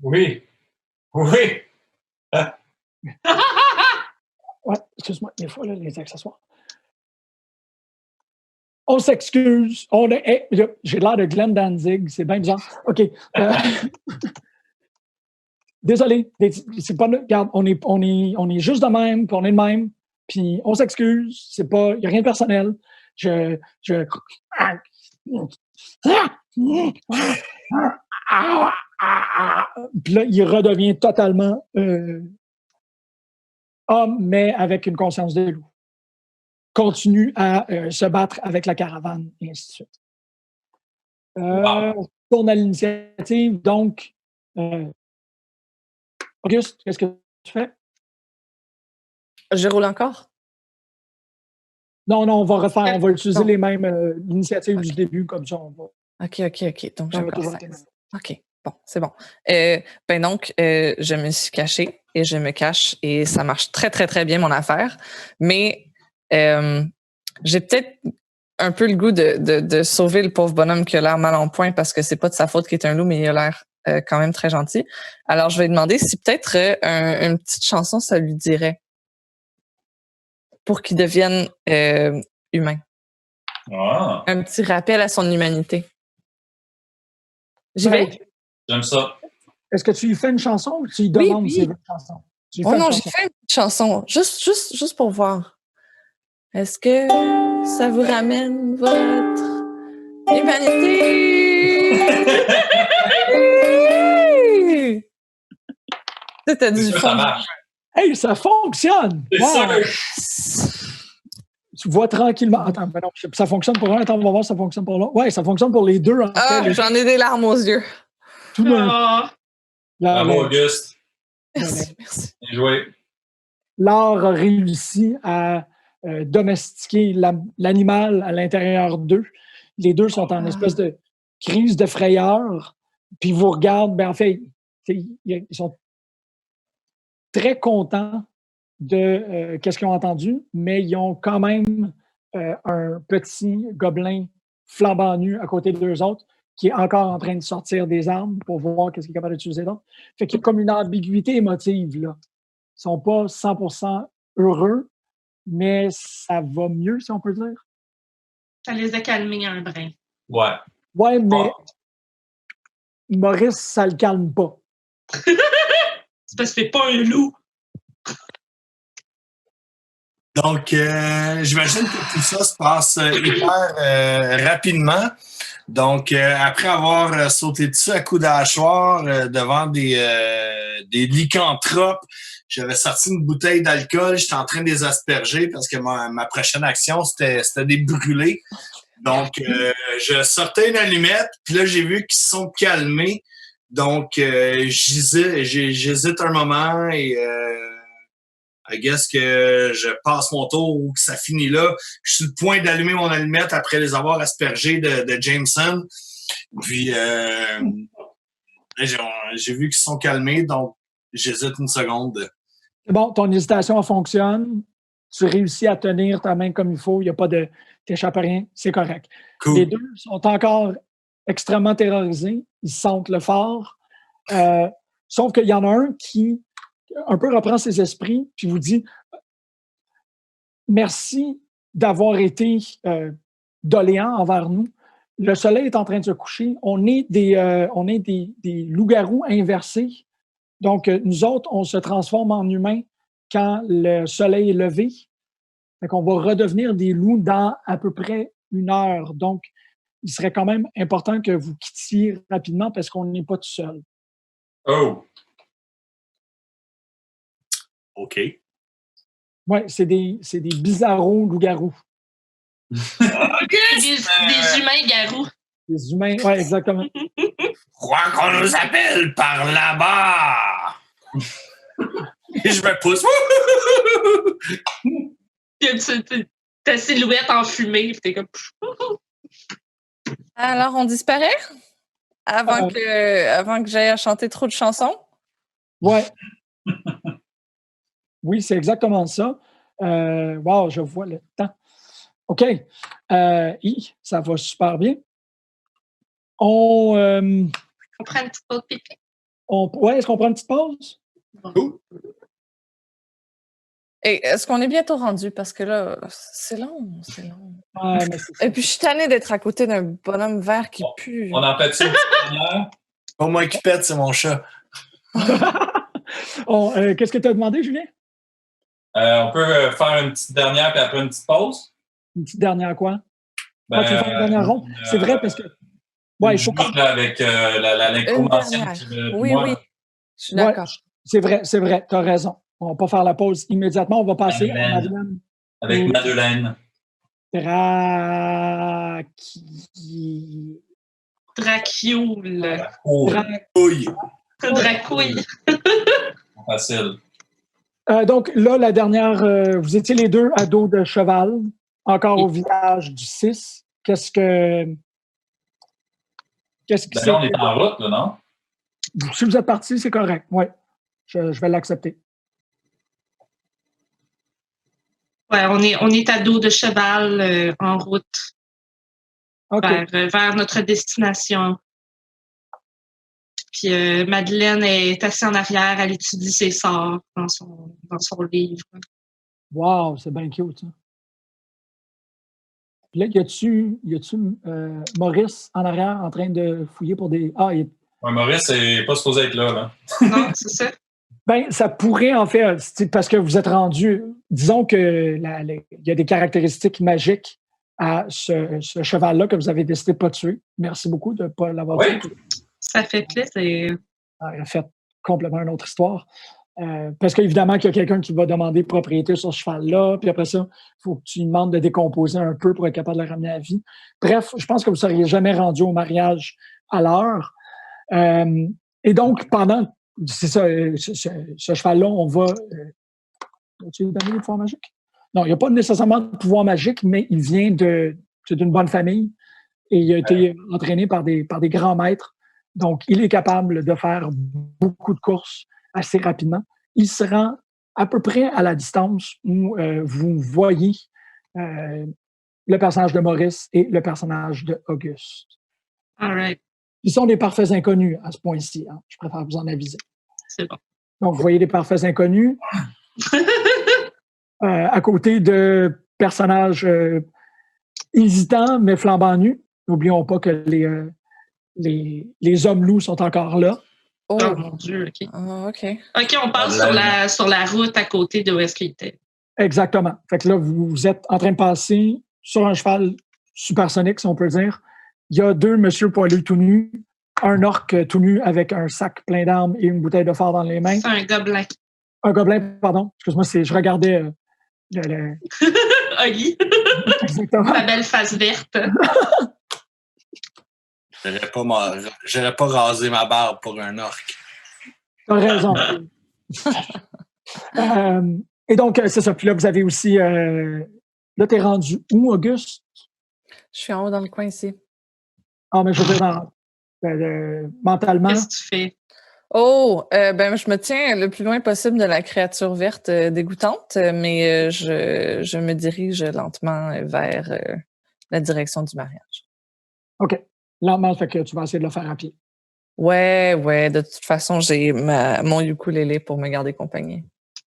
Oui. Oui. Ouais, excuse-moi, des fois, là, les accessoires. On s'excuse. J'ai l'air de Glenn Danzig, c'est bien bizarre. OK. Désolé. C'est pas, regarde, on est juste de même, puis on est de même, puis on s'excuse. Il n'y a rien de personnel. Puis là, il redevient totalement homme, mais avec une conscience de loup. Continue à se battre avec la caravane, et ainsi de suite. On tourne à l'initiative, donc Auguste, qu'est-ce que tu fais? Je roule encore? Non, on va refaire, on va utiliser les mêmes initiatives du début, comme ça on va. OK. Donc, j'ai encore 16. OK, bon, c'est bon. Donc, je me suis cachée et je me cache et ça marche très, très, très bien, mon affaire. Mais j'ai peut-être un peu le goût de sauver le pauvre bonhomme qui a l'air mal en point parce que c'est pas de sa faute qu'il est un loup, mais il a l'air quand même très gentil. Alors, je vais lui demander si peut-être une petite chanson, ça lui dirait pour qu'il devienne humain. Ah. Un petit rappel à son humanité. J'y vais? J'aime ça. Est-ce que tu lui fais une chanson ou tu lui demandes si elle veut une chanson? Oh non, j'ai fait une petite chanson, juste pour voir. Est-ce que ça vous ramène votre humanité? C'était du Ça fun. marche. Hey, ça fonctionne! C'est Wow. sûr. Tu vois tranquillement. Attends, non, ça fonctionne pour un, attends, on va voir si ça fonctionne pour l'autre. Ouais, ça fonctionne pour les deux. J'en ai des larmes aux yeux. Tout Bravo, Auguste. Merci. Bien joué. L'art a réussi à domestiquer l'animal à l'intérieur d'eux. Les deux sont en espèce de crise de frayeur. Puis ils vous regardent, en fait, ils sont très contents de qu'est-ce qu'ils ont entendu, mais ils ont quand même un petit gobelin flambant nu à côté d'eux autres qui est encore en train de sortir des armes pour voir qu'est-ce qu'il est capable d'utiliser d'autre. Fait qu'il y a comme une ambiguïté émotive, là. Ils sont pas 100% heureux, mais ça va mieux, si on peut dire. Ça les a calmés un brin. Ouais. Ouais, mais Maurice, ça le calme pas. C'est parce que c'est pas un loup. Donc, j'imagine que tout ça se passe hyper rapidement. Donc, après avoir sauté dessus à coups d'hachoir devant des lycanthropes, j'avais sorti une bouteille d'alcool, j'étais en train de les asperger parce que ma prochaine action, c'était des brûlés. Donc, je sortais une allumette, puis là, j'ai vu qu'ils se sont calmés. Donc, j'hésite un moment et I guess que je passe mon tour ou que ça finit là. Je suis sur le point d'allumer mon allumette après les avoir aspergés de Jameson. Puis, j'ai vu qu'ils se sont calmés, donc j'hésite une seconde. C'est bon, ton hésitation fonctionne. Tu réussis à tenir ta main comme il faut. Il n'y a pas de... T'échappes à rien. C'est correct. Cool. Les deux sont encore extrêmement terrorisés. Ils sentent le fort. Sauf qu'il y en a un qui un peu reprend ses esprits puis vous dit merci d'avoir été doléant envers nous. Le soleil est en train de se coucher. On est des loups-garous inversés. Donc, nous autres, on se transforme en humains quand le soleil est levé. Fait qu'on va redevenir des loups dans à peu près 1 heure. Donc, il serait quand même important que vous quittiez rapidement parce qu'on n'est pas tout seul. Oh! OK. Oui, c'est des bizarros loups-garous. Des humains-garous. Des humains, oui, exactement. Crois qu'on nous appelle par là-bas! Et je me pousse. Ta silhouette en fumée, t'es comme... Alors, on disparaît avant que j'aille à chanter trop de chansons? Ouais. Oui, c'est exactement ça. Wow, je vois le temps. OK. Ça va super bien. On prend une petite pause pipi. Ouais, est-ce qu'on prend une petite pause? Et est-ce qu'on est bientôt rendu? Parce que là, c'est long. Ouais, mais et puis, je suis tannée d'être à côté d'un bonhomme vert qui pue. On en fait une petite dernière? Pas moi qui pète, c'est mon chat. Qu'est-ce que tu as demandé, Julien? On peut faire une petite dernière puis après une petite pause? Une petite dernière quoi? Tu veux faire une dernière ronde? C'est vrai parce que... Ouais, il faut avec la nécromancienne. Oui. Je suis d'accord. Ouais, c'est vrai. Tu as raison. On va pas faire la pause immédiatement. On va passer à Madeleine. Avec Madeleine. Dracioule. Dracouille. Facile. Donc là, la dernière, vous étiez les deux à dos de cheval, encore au village du 6. Qu'est-ce que c'est? Là, on est en route, là, non? Si vous êtes parti, c'est correct. Oui, je vais l'accepter. Ouais, on est à dos de cheval en route vers notre destination. Puis Madeleine est assise en arrière, elle étudie ses sorts dans son livre. Wow, c'est bien cute, ça. Puis là, y a-tu Maurice en arrière en train de fouiller pour des... Ouais, Maurice n'est pas supposé être là. Non, c'est ça. Ben, ça pourrait en fait, parce que vous êtes rendu, disons que il y a des caractéristiques magiques à ce cheval-là que vous avez décidé de ne pas tuer. Merci beaucoup de ne pas l'avoir tué. Ça fait plaisir. Il a fait complètement une autre histoire. Parce qu'évidemment qu'il y a quelqu'un qui va demander propriété sur ce cheval-là, puis après ça, il faut que tu lui demandes de décomposer un peu pour être capable de le ramener à vie. Bref, je pense que vous ne seriez jamais rendu au mariage à l'heure. Et donc, c'est ça, ce cheval-là, on va... As-tu donné des pouvoirs magiques? Non, il n'y a pas nécessairement de pouvoir magique, mais il vient d'une bonne famille et il a été entraîné par des grands maîtres. Donc, il est capable de faire beaucoup de courses assez rapidement. Il se rend à peu près à la distance où vous voyez le personnage de Maurice et le personnage de Auguste. All right. Ils sont des parfaits inconnus à ce point-ci. Hein. Je préfère vous en aviser. C'est bon. Donc, vous voyez des parfaits inconnus à côté de personnages hésitants mais flambant nus. N'oublions pas que les hommes loups sont encore là. Oh, Oh mon Dieu, OK. OK. OK, on passe sur la route à côté de où est-ce qu'il était. Exactement. Fait que là, vous êtes en train de passer sur un cheval supersonique, si on peut dire. Il y a 2 monsieur poilus tout nus, un orc tout nu avec un sac plein d'armes et une bouteille de phare dans les mains. C'est un gobelin. Un gobelin, pardon. Excuse-moi, je regardais Oli. Exactement. Sa belle face verte. J'aurais pas rasé ma barbe pour un orc. T'as raison. Et donc, c'est ça. Puis là, vous avez aussi... là, t'es rendu où, Auguste? Je suis en haut dans le coin ici. Ah, mais je veux dire, mentalement... Qu'est-ce que tu fais? Oh, je me tiens le plus loin possible de la créature verte dégoûtante, mais je me dirige lentement vers la direction du mariage. OK. Lentement, fait que tu vas essayer de le faire à pied. Ouais, de toute façon, j'ai mon ukulélé pour me garder compagnie.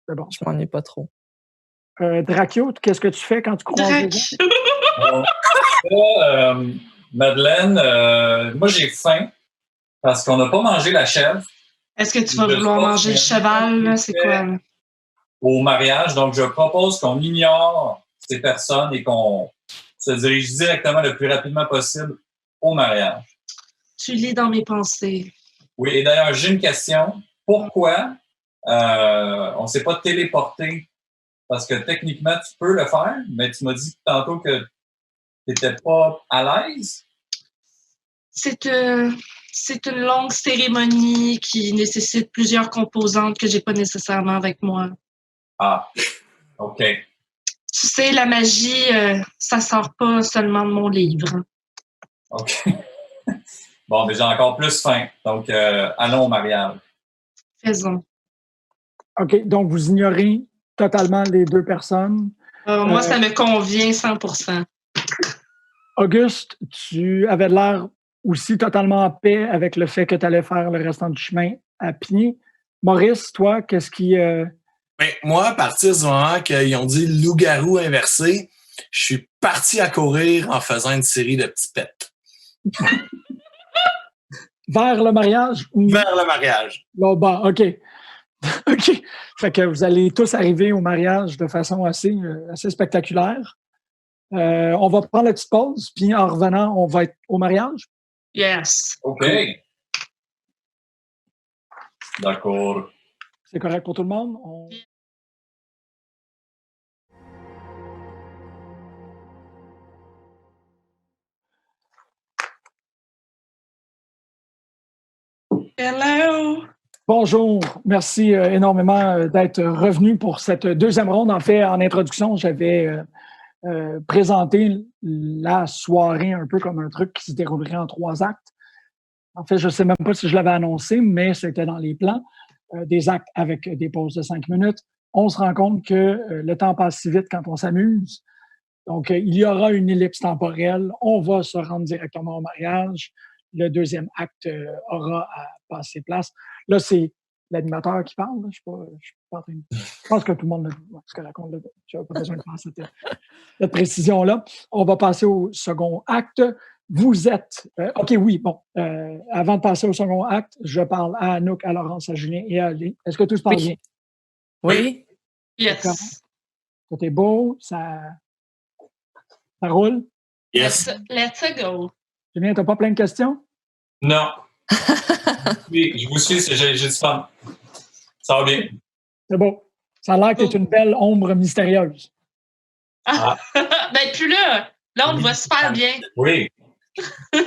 C'est bon. Je m'ennuie pas trop. Dracio, qu'est-ce que tu fais quand tu croises les gens? Madeleine, moi j'ai faim parce qu'on n'a pas mangé la chèvre. Est-ce que tu vas vouloir manger le cheval? Là? C'est quoi? Là? Au mariage, donc je propose qu'on ignore ces personnes et qu'on se dirige directement le plus rapidement possible au mariage. Tu lis dans mes pensées. Oui, et d'ailleurs, j'ai une question. Pourquoi on ne s'est pas téléporté? Parce que techniquement, tu peux le faire, mais tu m'as dit tantôt que tu n'étais pas à l'aise. C'est une longue cérémonie qui nécessite plusieurs composantes que j'ai pas nécessairement avec moi. Ah, OK. Tu sais, la magie, ça sort pas seulement de mon livre. OK. Bon, mais j'ai encore plus faim. Donc, allons au mariage. Faisons. OK, donc vous ignorez totalement les 2 personnes. Moi, ça me convient 100%. Auguste, tu avais l'air aussi totalement en paix avec le fait que tu allais faire le restant du chemin à pied. Maurice, toi, qu'est-ce qui... Ben, moi, à partir du moment qu'ils ont dit loup-garou inversé, je suis parti à courir en faisant une série de petits pets. Vers le mariage? Ou... Vers le mariage. Là, bah, OK. OK. Fait que vous allez tous arriver au mariage de façon assez spectaculaire. On va prendre la petite pause, puis en revenant, on va être au mariage. Yes. OK. D'accord. C'est correct pour tout le monde? Hello! Bonjour, merci énormément d'être revenu pour cette 2e ronde. En fait, en introduction, j'avais présenté la soirée un peu comme un truc qui se déroulerait en 3 actes. En fait, je ne sais même pas si je l'avais annoncé, mais c'était dans les plans. Des actes avec des pauses de 5 minutes. On se rend compte que le temps passe si vite quand on s'amuse. Donc, il y aura une ellipse temporelle. On va se rendre directement au mariage. Le 2e acte aura à passer place. Là, c'est l'animateur qui parle. Là. Je suis pas en train de... Je pense que tout le monde l'a vu. Ouais, je n'avais pas besoin de faire cette précision-là. On va passer au second acte. Vous êtes... OK, oui, bon. Avant de passer au second acte, je parle à Anouk, à Laurence, à Julien et à Ali. Est-ce que tout se passe bien? Oui. Yes. Tout est beau? Ça roule? Yes. Let's go. Julien, tu n'as pas plein de questions? Non. Oui, je vous suis, j'ai du fun. Ça va bien. C'est beau. Ça a l'air que tu es une belle ombre mystérieuse. Ah. Ben, plus là. Là, on va super bien. Oui. C'est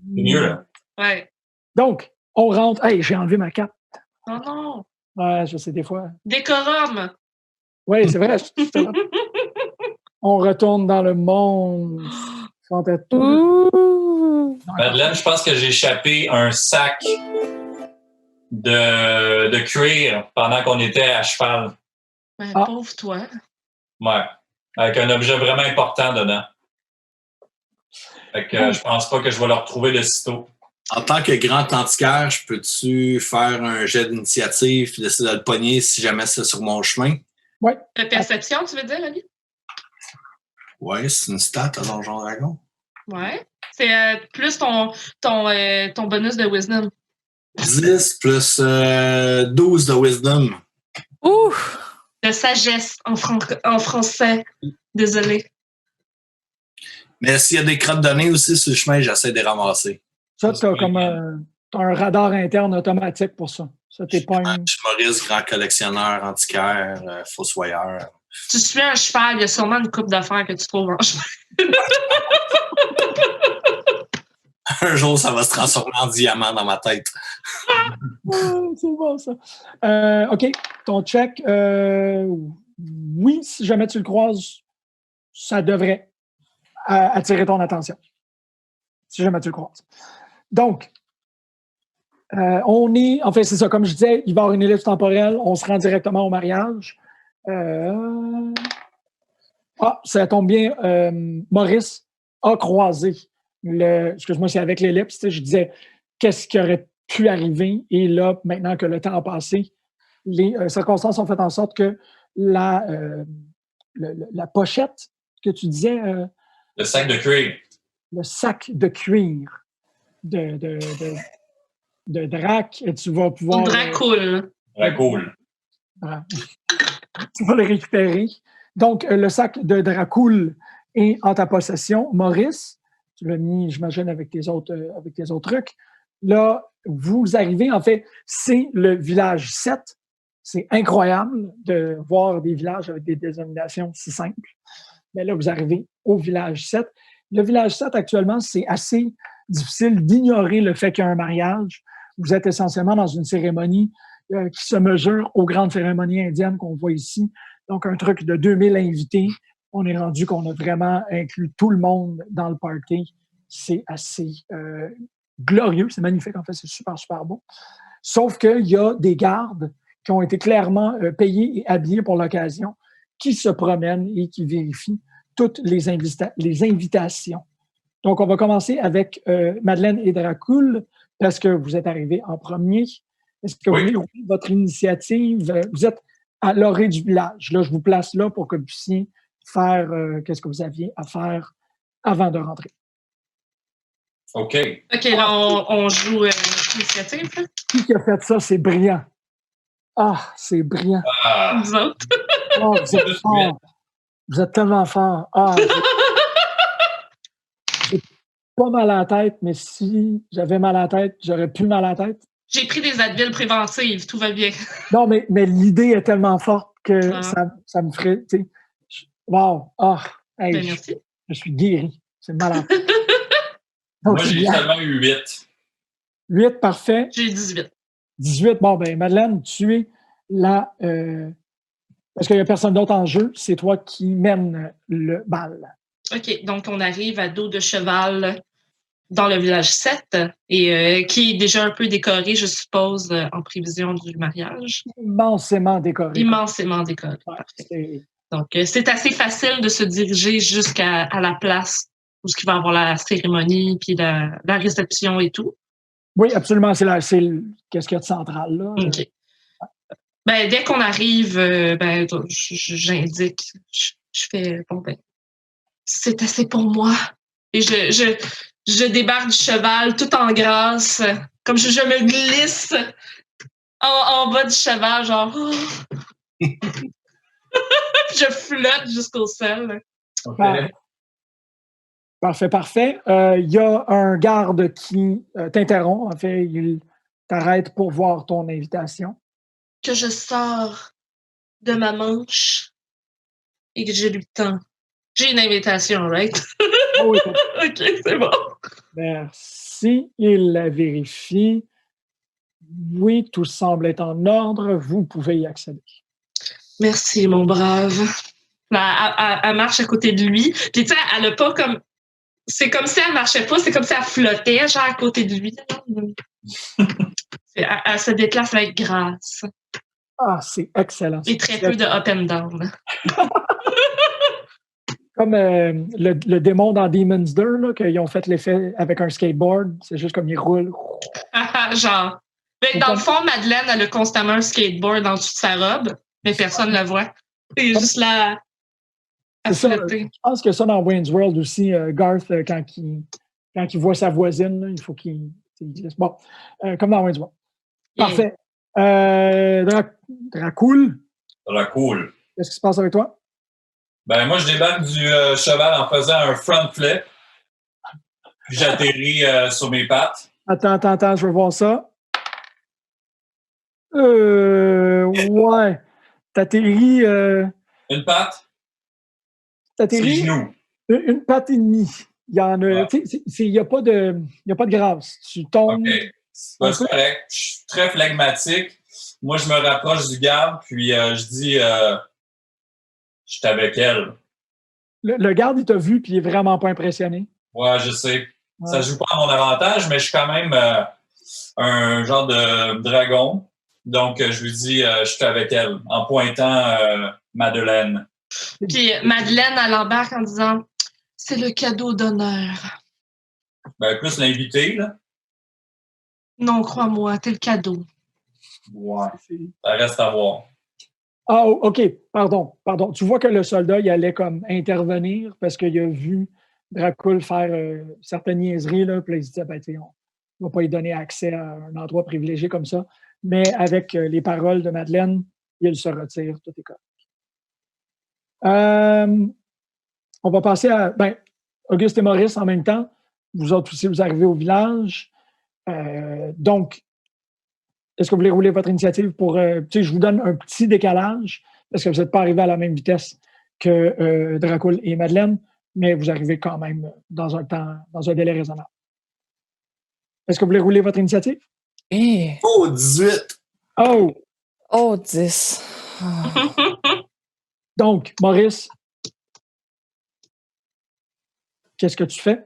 mieux, là. Ouais. Donc, on rentre. Hey, j'ai enlevé ma cape. Oh non. Ouais, je sais des fois. Décorum. Oui, c'est vrai. On retourne dans le monde. Madeleine, je pense que j'ai échappé un sac de cuir pendant qu'on était à cheval. Ben, Ah. pauvre toi. Ouais. Avec un objet vraiment important dedans. Fait que je pense pas que je vais le retrouver de sitôt. En tant que grand antiquaire, je peux-tu faire un jet d'initiative et essayer de le pogner si jamais c'est sur mon chemin? Perception, tu veux dire, Ali? Ouais, c'est une stat à Donjon Dragon. Ouais. C'est plus ton bonus de wisdom. 10 plus 12 de wisdom. Ouh! De sagesse en français. Désolé. Mais s'il y a des crottes de nez aussi sur le chemin, j'essaie de les ramasser. Ça, tu as comme t'as un radar interne automatique pour ça. Ça t'épargne. Je suis Maurice, grand collectionneur, antiquaire, fossoyeur. Tu suis un cheval, il y a sûrement une coupe d'affaires que tu trouves en cheval. Un jour, ça va se transformer en diamant dans ma tête. C'est bon, ça. OK. Ton check, oui, si jamais tu le croises, ça devrait attirer ton attention. Si jamais tu le croises. Donc, en fait, c'est ça, comme je disais, il va y avoir une ellipse temporelle, on se rend directement au mariage. Ça tombe bien, Maurice a croisé excuse-moi, c'est avec l'ellipse, je disais qu'est-ce qui aurait pu arriver, et là, maintenant que le temps a passé, les circonstances ont fait en sorte que la pochette que tu disais... Le sac de cuir. Le sac de cuir de Drac, et tu vas pouvoir... Dracul. Dracul. Tu vas le récupérer. Donc, le sac de Dracul est en ta possession. Maurice, tu l'as mis, j'imagine, avec tes autres trucs. Là, vous arrivez, en fait, c'est le village 7. C'est incroyable de voir des villages avec des dénominations si simples. Mais là, vous arrivez au village 7. Le village 7, actuellement, c'est assez difficile d'ignorer le fait qu'il y a un mariage. Vous êtes essentiellement dans une cérémonie qui se mesure aux grandes cérémonies indiennes qu'on voit ici. Donc, un truc de 2000 invités. On est rendu qu'on a vraiment inclus tout le monde dans le party. C'est assez glorieux. C'est magnifique, en fait. C'est super, super beau. Sauf qu'il y a des gardes qui ont été clairement payés et habillés pour l'occasion, qui se promènent et qui vérifient toutes les invitations. Donc, on va commencer avec Madeleine et Dracul, parce que vous êtes arrivés en premier. Est-ce que vous voulez ouvrir votre initiative? Vous êtes à l'orée du village. Là, je vous place là pour que vous puissiez faire qu'est-ce que vous aviez à faire avant de rentrer. OK. OK, là, on joue l'initiative. Qui a fait ça? C'est brillant. Ah, c'est brillant. Ah. Nous autres. Oh, vous êtes fort. Vous êtes tellement fort. Ah, j'ai pas mal à la tête, mais si j'avais mal à la tête, j'aurais plus mal à la tête. J'ai pris des Advil préventives, tout va bien. Non, mais l'idée est tellement forte que ça me ferait, tu sais, wow, hey, Ben, merci. je suis guéri. C'est malade. Donc, Moi, j'ai seulement eu 8. 8, parfait. J'ai 18. 18, bon, ben, Madeleine, tu es la... parce qu'il n'y a personne d'autre en jeu, c'est toi qui mène le bal. OK, donc on arrive à dos de cheval dans le village 7, et qui est déjà un peu décoré, je suppose, en prévision du mariage. Immensément décoré. Immensément décoré. Parfait. Donc, c'est assez facile de se diriger jusqu'à la place où il va y avoir la cérémonie, puis la réception et tout. Oui, absolument. Qu'est-ce qu'il y a de central, là? OK. Ben, dès qu'on arrive, j'indique, je fais, bon, ben, c'est assez pour moi. Et je débarque du cheval tout en grâce, comme je me glisse en bas du cheval, genre... Je flotte jusqu'au sol. OK. Parfait. Il y a un garde qui t'interrompt. En fait, il t'arrête pour voir ton invitation. Que je sors de ma manche et que je lui tends. J'ai une invitation, right? Oh, oui, OK, c'est bon. merci. Il la vérifie. Oui, tout semble être en ordre. Vous pouvez y accéder. Merci, mon brave. Elle marche à côté de lui. Puis, tu sais, elle a pas comme... C'est comme si elle marchait pas, c'est comme si elle flottait, genre, à côté de lui. Elle se déplace avec grâce. Ah, c'est excellent. Et très peu de up and down. Comme le démon dans Demon's 2, là, qu'ils ont fait l'effet avec un skateboard. C'est juste comme il roule. Genre. Mais dans le fond, Madeleine, elle a constamment un skateboard en dessous de sa robe, mais personne ne le voit. C'est juste là à flotter. Je pense que ça, dans Wayne's World aussi, Garth, quand il voit sa voisine, là, il faut qu'il glisse. Bon, comme dans Wayne's World. Parfait. Dracul. Dracul. Qu'est-ce qui se passe avec toi? Ben, moi, je débarque du cheval en faisant un front flip. Puis j'atterris sur mes pattes. Attends, je veux voir ça. Ouais. T'atterris. Une patte, T'atterris. c'est genou. Une patte et demie. Il y en a. Ouais. Il n'y a pas de grâce. Tu tombes. OK. Ben, c'est correct. Je suis très phlegmatique. Moi, je me rapproche du garde, puis je dis je suis avec elle. Le garde, il t'a vu, puis il est vraiment pas impressionné. Ouais, je sais. Ouais. Ça joue pas à mon avantage, mais je suis quand même un genre de dragon. Donc, je lui dis je suis avec elle, en pointant Madeleine. Puis Madeleine, elle embarque en disant « C'est le cadeau d'honneur. Ben, plus l'invité, là. » Non, crois-moi, t'es le cadeau. Ouais. Ça reste à voir. Ah, OK. Pardon. Tu vois que le soldat, il allait comme intervenir parce qu'il a vu Dracul faire certaines niaiseries, là, puis là, il se disait, ben, tu sais, on ne va pas lui donner accès à un endroit privilégié comme ça. Mais avec les paroles de Madeleine, il se retire, tout est correct. On va passer à Auguste et Maurice en même temps. Vous autres aussi, vous arrivez au village. Donc, est-ce que vous voulez rouler votre initiative pour... je vous donne un petit décalage parce que vous n'êtes pas arrivés à la même vitesse que Dracul et Madeleine, mais vous arrivez quand même dans un délai raisonnable. Est-ce que vous voulez rouler votre initiative? Oh, 18! Oh, 10. Donc, Maurice, qu'est-ce que tu fais?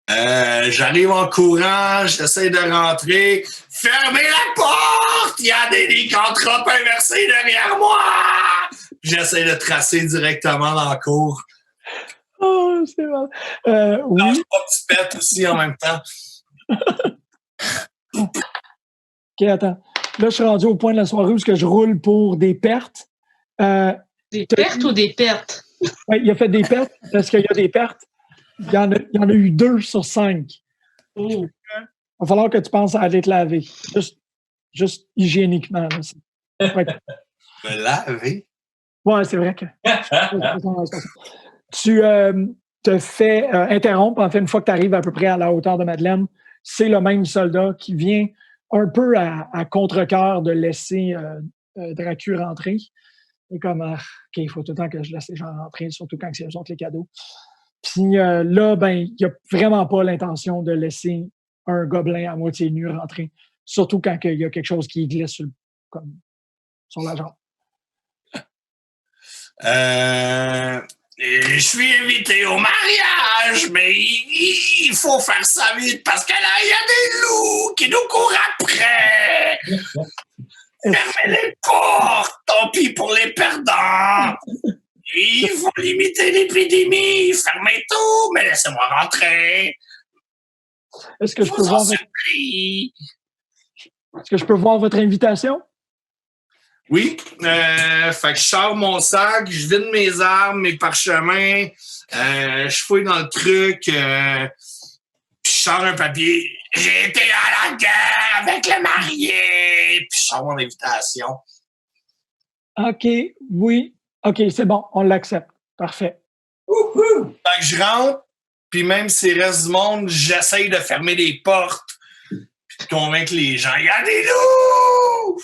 J'arrive en courant, j'essaie de rentrer. Fermez la porte! Il y a des lycanthropes inversés derrière moi! J'essaie de tracer directement dans la cour. Oh, c'est mal. Oui. Non, je pas que tu pètes aussi en même temps. OK, attends. Là, je suis rendu au point de la soirée où je roule pour des pertes. Des pertes ou des pertes? Oui, il a fait des pertes parce qu'il y a des pertes. Il y en a eu 2 sur 5. Oh. Il va falloir que tu penses à aller te laver. Juste hygiéniquement. Là. Me laver? Oui, c'est vrai que. Tu te fais interrompre. En fait, une fois que tu arrives à peu près à la hauteur de Madeleine, c'est le même soldat qui vient un peu à contre-cœur de laisser Dracul rentrer. Et comme, OK, il faut tout le temps que je laisse les gens rentrer, surtout quand c'est eux autres les cadeaux. Puis là, il n'y a vraiment pas l'intention de laisser un gobelin à moitié nu rentrer, surtout quand il y a quelque chose qui glisse sur la jambe. Je suis invité au mariage, mais il faut faire ça vite parce que là, il y a des loups qui nous courent après. Fermez les portes, tant pis pour les perdants. Il faut limiter l'épidémie, fermez tout, mais laissez-moi rentrer. Est-ce que je peux voir votre invitation? Oui, fait que je sors mon sac, je vide mes armes, mes parchemins, je fouille dans le truc, je sors un papier. J'ai été à la guerre avec le marié, puis je sors mon invitation. OK, oui. OK, c'est bon, on l'accepte. Parfait. Fait que je rentre, puis même s'il reste du monde, j'essaye de fermer les portes, puis de convaincre les gens. Il y a des loups!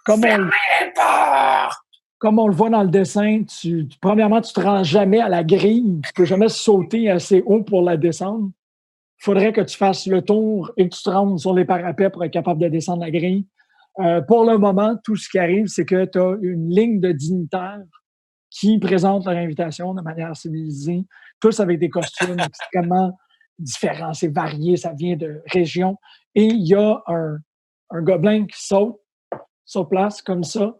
Fermez les portes! Comme on le voit dans le dessin, premièrement, tu ne te rends jamais à la grille. Tu ne peux jamais sauter assez haut pour la descendre. Il faudrait que tu fasses le tour et que tu te rendes sur les parapets pour être capable de descendre la grille. Pour le moment, tout ce qui arrive, c'est que tu as une ligne de dignitaires qui présentent leur invitation de manière civilisée, tous avec des costumes extrêmement différents, c'est varié, ça vient de régions. Et il y a un gobelin qui saute sur place comme ça,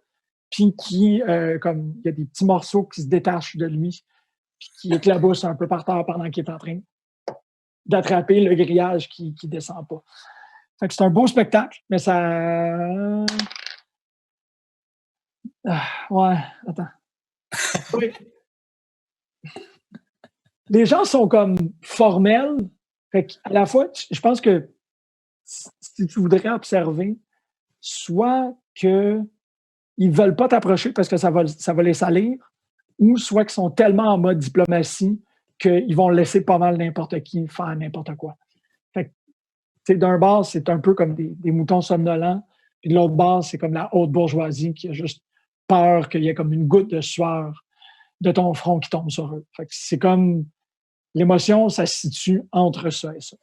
puis qui, comme il y a des petits morceaux qui se détachent de lui, puis qui éclaboussent un peu par terre pendant qu'il est en train d'attraper le grillage qui descend pas. Fait que c'est un beau spectacle, mais ça... ouais, attends. Oui. Les gens sont comme formels. Fait qu'à la fois, je pense que si tu voudrais observer, soit qu'ils ne veulent pas t'approcher parce que ça va les salir, ou soit qu'ils sont tellement en mode diplomatie qu'ils vont laisser pas mal n'importe qui faire n'importe quoi. Fait que, d'un bord, c'est un peu comme des moutons somnolents, puis de l'autre bord, c'est comme la haute bourgeoisie qui a juste peur qu'il y ait comme une goutte de sueur de ton front qui tombe sur eux. Fait que c'est comme l'émotion, ça se situe entre ça et ça.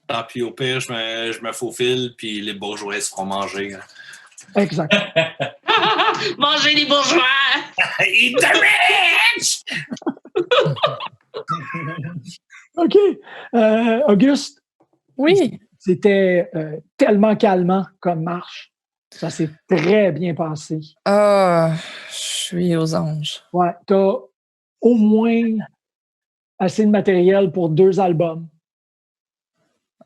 Ah, puis au pire, je me faufile, puis les bourgeois se feront manger. Hein. Exact. Mangez les bourgeois! Eat the rich! OK. Auguste, Oui. c'était tellement calmant comme marche. Ça s'est très bien passé. Ah, je suis aux anges. Ouais, t'as au moins assez de matériel pour 2 albums.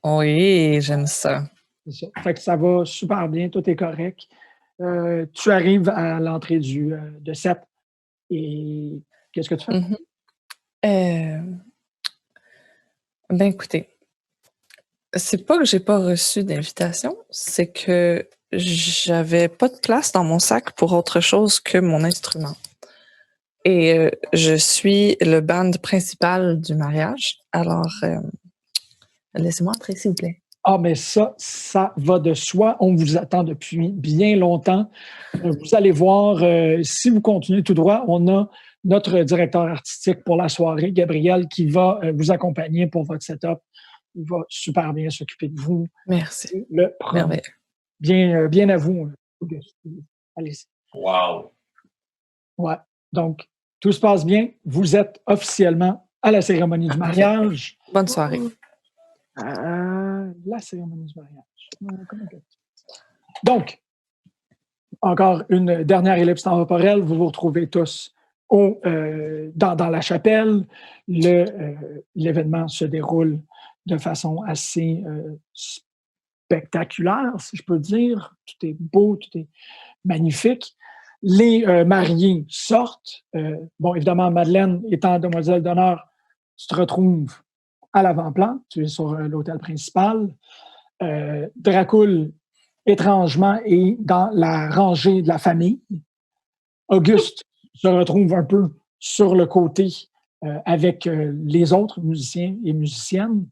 Oui, j'aime ça. C'est ça. Fait que ça va super bien, tout est correct. Tu arrives à l'entrée de 7 et qu'est-ce que tu fais? Ben écoutez, c'est pas que j'ai pas reçu d'invitation, c'est que j'avais pas de place dans mon sac pour autre chose que mon instrument. Et je suis le band principal du mariage. Alors, laissez-moi entrer, s'il vous plaît. Ah, mais ça va de soi. On vous attend depuis bien longtemps. Vous allez voir, si vous continuez tout droit, on a notre directeur artistique pour la soirée, Gabriel, qui va vous accompagner pour votre setup. Il va super bien s'occuper de vous. Merci. Merveilleux. Bien à vous, Auguste. Allez-y. Wow. Ouais. Donc, tout se passe bien. Vous êtes officiellement à la cérémonie du mariage. Bonne soirée. La cérémonie du mariage. Donc, encore une dernière ellipse temporelle. Vous vous retrouvez tous dans la chapelle. L'événement se déroule de façon assez spectaculaire, si je peux dire. Tout est beau, tout est magnifique. Les mariés sortent. Bon, évidemment, Madeleine, étant demoiselle d'honneur, tu te retrouves à l'avant-plan. Tu es sur l'hôtel principal. Dracul, étrangement, est dans la rangée de la famille. Auguste se retrouve un peu sur le côté avec les autres musiciens et musiciennes.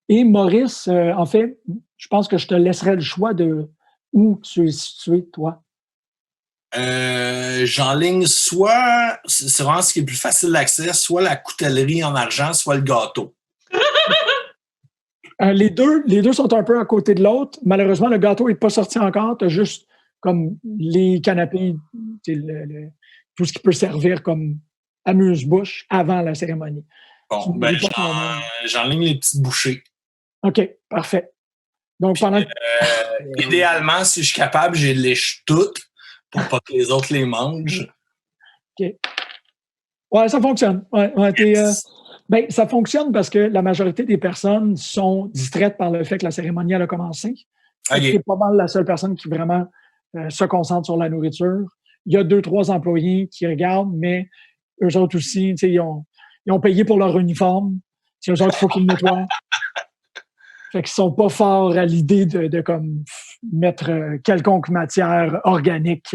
Et Maurice, en fait, je pense que je te laisserai le choix de où tu es situé, toi. J'enligne soit, c'est vraiment ce qui est plus facile d'accès, soit la coutellerie en argent, soit le gâteau. Les deux sont un peu à côté de l'autre. Malheureusement, le gâteau n'est pas sorti encore. Tu as juste comme les canapés, tout ce qui peut servir comme amuse-bouche avant la cérémonie. Bon, ben, j'enligne les petites bouchées. OK, parfait. Donc, pendant idéalement, si je suis capable, j'ai les toutes pour pas que les autres les mangent. OK. Ouais, ça fonctionne. Ouais, ben, ça fonctionne parce que la majorité des personnes sont distraites par le fait que la cérémonie elle a commencé. Okay. C'est pas mal la seule personne qui vraiment se concentre sur la nourriture. Il y a 2-3 employés qui regardent, mais eux autres aussi, ils ont payé pour leur uniforme. C'est eux autres qu'il faut qu'ils nettoient. Fait qu'ils sont pas forts à l'idée de comme mettre quelconque matière organique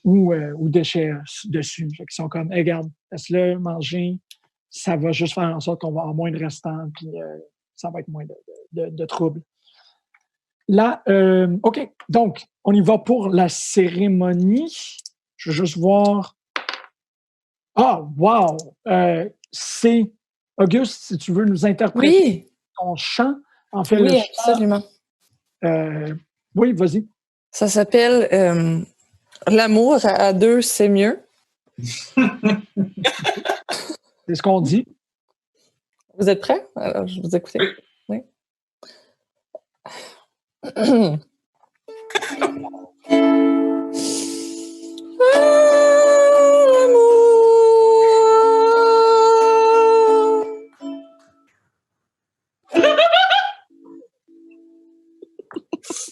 ou déchets dessus. Fait qu'ils sont comme, hey, regarde, laisse-le manger. Ça va juste faire en sorte qu'on va avoir moins de restants, puis ça va être moins de troubles. Là, OK. Donc, on y va pour la cérémonie. Je veux juste voir. Ah, wow! C'est Auguste, si tu veux nous interpréter ton chant. En fait, oui, le chant, absolument. Oui, vas-y. Ça s'appelle L'amour à 2, c'est mieux. C'est ce qu'on dit. Vous êtes prêts? Alors, je vous écoute. Oui.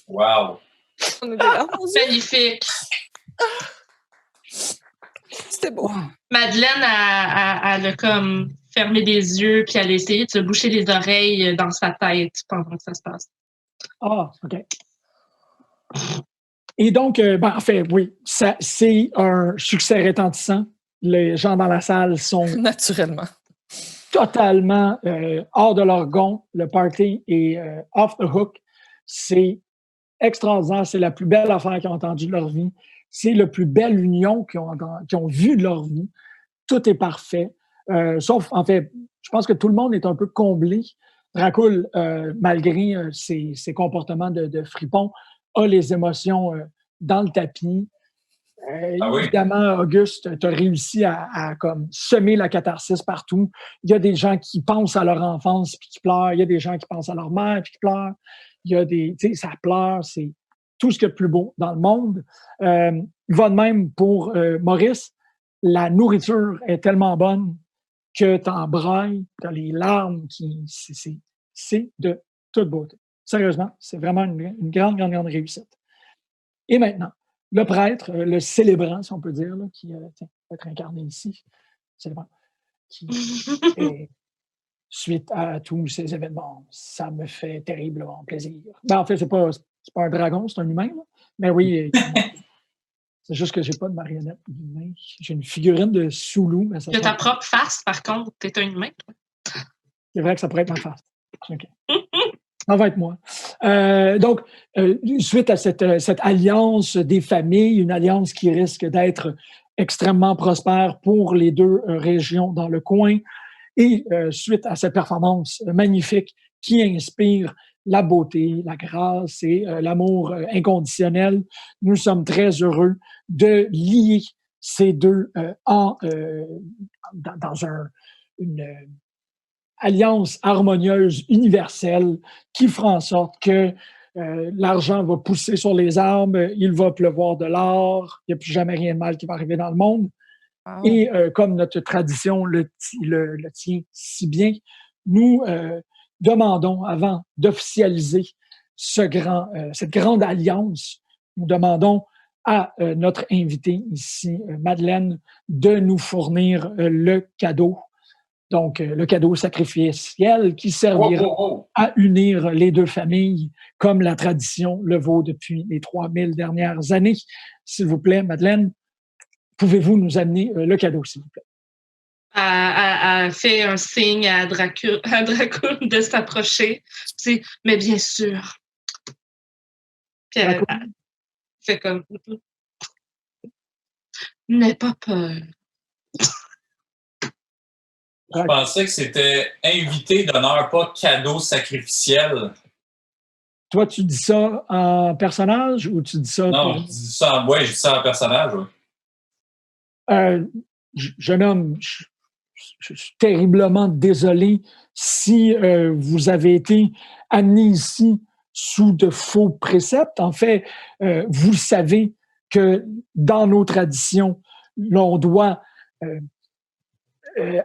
Wow. On est des larmes aux yeux. Magnifique. C'était beau. Madeleine, elle a comme fermé les yeux, puis elle a essayé de se boucher les oreilles dans sa tête pendant que ça se passe. Ah, OK. Et donc, en fait, oui, c'est un succès retentissant. Les gens dans la salle sont Naturellement. totalement hors de leur gond. Le party est off the hook. C'est extraordinaire. C'est la plus belle affaire qu'ils ont entendue de leur vie. C'est la plus belle union qu'ils ont vue de leur vie. Tout est parfait. Sauf, en fait, je pense que tout le monde est un peu comblé. Dracul, malgré ses comportements de fripon, a les émotions dans le tapis. Ah oui? Évidemment, Auguste, tu as réussi à comme semer la catharsis partout. Il y a des gens qui pensent à leur enfance puis qui pleurent. Il y a des gens qui pensent à leur mère puis qui pleurent. Il y a des, tu sais, ça pleure. C'est tout ce qu'il y a de plus beau dans le monde. Il va de même pour Maurice. La nourriture est tellement bonne que tu en brailles, tu as les larmes c'est de toute beauté. Sérieusement, c'est vraiment une grande, grande, grande réussite. Et maintenant, le prêtre, le célébrant, si on peut dire, là, qui peut être incarné ici, célébrant, qui est, suite à tous ces événements, ça me fait terriblement plaisir. Ben, en fait, c'est pas un dragon, c'est un humain, là. Mais oui, c'est juste que j'ai pas de marionnette d'humain. J'ai une figurine de Soulou, mais ça Tu as ta propre face, par contre, t'es un humain, toi. C'est vrai que ça pourrait être ma face. OK. Ça va être moi. Donc, suite à cette alliance des familles, une alliance qui risque d'être extrêmement prospère pour les deux régions dans le coin, et suite à cette performance magnifique qui inspire la beauté, la grâce et l'amour inconditionnel, nous sommes très heureux de lier ces deux dans une alliance harmonieuse universelle qui fera en sorte que l'argent va pousser sur les arbres, il va pleuvoir de l'or, il n'y a plus jamais rien de mal qui va arriver dans le monde. Wow. Et comme notre tradition le tient si bien, nous demandons, avant d'officialiser cette grande alliance, nous demandons à notre invitée ici, Madeleine, de nous fournir le cadeau. Donc, le cadeau sacrificiel qui servira à unir les deux familles comme la tradition le vaut depuis les 3000 dernières années. S'il vous plaît, Madeleine, pouvez-vous nous amener le cadeau, s'il vous plaît? Elle fait un signe à Dracul de s'approcher. Mais bien sûr. Puis elle fait comme... N'aie pas peur. Je pensais que c'était invité d'honneur, pas cadeau sacrificiel. Toi, tu dis ça en personnage ou tu dis ça... Non, je dis ça en en personnage. Oui. Jeune homme, je suis terriblement désolé si vous avez été amené ici sous de faux préceptes. En fait, vous savez que dans nos traditions, l'on doit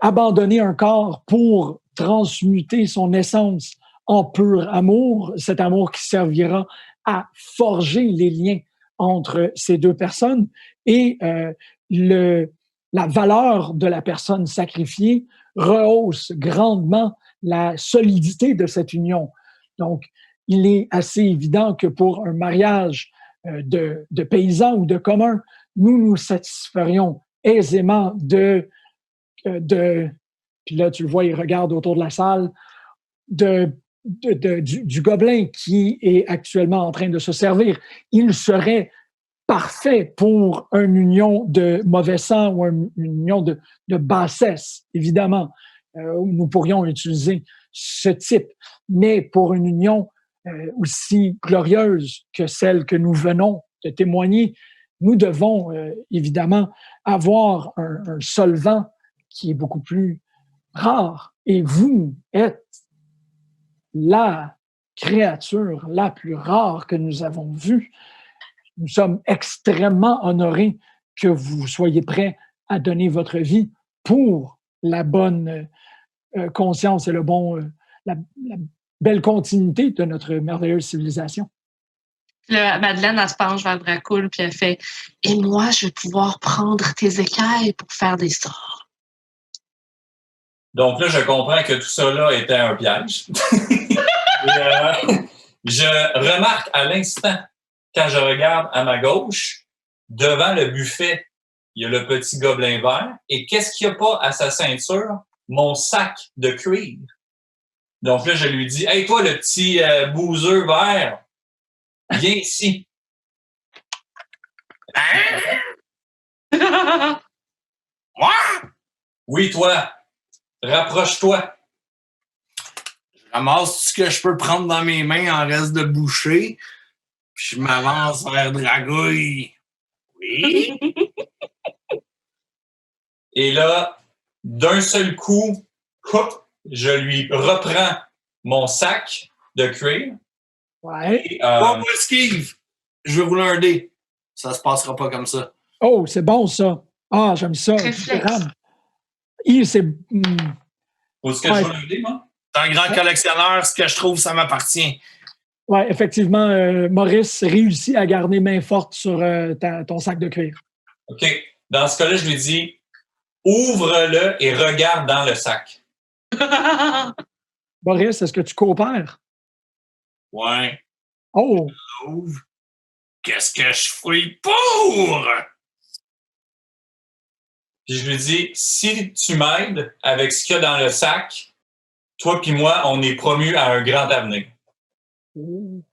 abandonner un corps pour transmuter son essence en pur amour, cet amour qui servira à forger les liens entre ces deux personnes et la valeur de la personne sacrifiée rehausse grandement la solidité de cette union. Donc, il est assez évident que pour un mariage de paysans ou de communs, nous nous satisferions aisément puis là, tu le vois, il regarde autour de la salle, du gobelin qui est actuellement en train de se servir. Il serait parfait pour une union de mauvais sang ou une union de bassesse, évidemment. Nous pourrions utiliser ce type. Mais pour une union aussi glorieuse que celle que nous venons de témoigner, nous devons évidemment avoir un solvant qui est beaucoup plus rare. Et vous êtes la créature la plus rare que nous avons vue. Nous sommes extrêmement honorés que vous soyez prêts à donner votre vie pour la bonne conscience et la belle continuité de notre merveilleuse civilisation. Puis là, Madeleine, elle se penche vers Dracul, puis elle fait « Et moi, je vais pouvoir prendre tes écailles pour faire des sorts. Donc là, je comprends que tout ça là était un piège. Et, je remarque à l'instant, quand je regarde à ma gauche, devant le buffet, il y a le petit gobelin vert. Et qu'est-ce qu'il n'y a pas à sa ceinture? Mon sac de cuir. Donc là, je lui dis, « Hey, toi, le petit bouseux vert, viens ici. » Moi? Oui, toi, rapproche-toi. Je ramasse tout ce que je peux prendre dans mes mains en reste de bouchée, puis je m'avance vers Dragouille. Oui? Et là, d'un seul coup, hop, je lui reprends mon sac de cuir. Ouais. Et, Moi, esquive! Je vais rouler un dé. Ça se passera pas comme ça. Oh, c'est bon, ça. Ah, j'aime ça. Réflexe. C'est... faut-tu que je roule un dé, moi? C'est un grand collectionneur, ce que je trouve, ça m'appartient. Ouais, effectivement, Maurice réussit à garder main forte sur ton sac de cuir. OK. Dans ce cas-là, je lui dis, ouvre-le et regarde dans le sac. Maurice, est-ce que tu coopères? Ouais. Oh! Ouvre. Qu'est-ce que je fouille pour? Puis je lui dis, si tu m'aides avec ce qu'il y a dans le sac, toi puis moi, on est promus à un grand avenir. Ouh!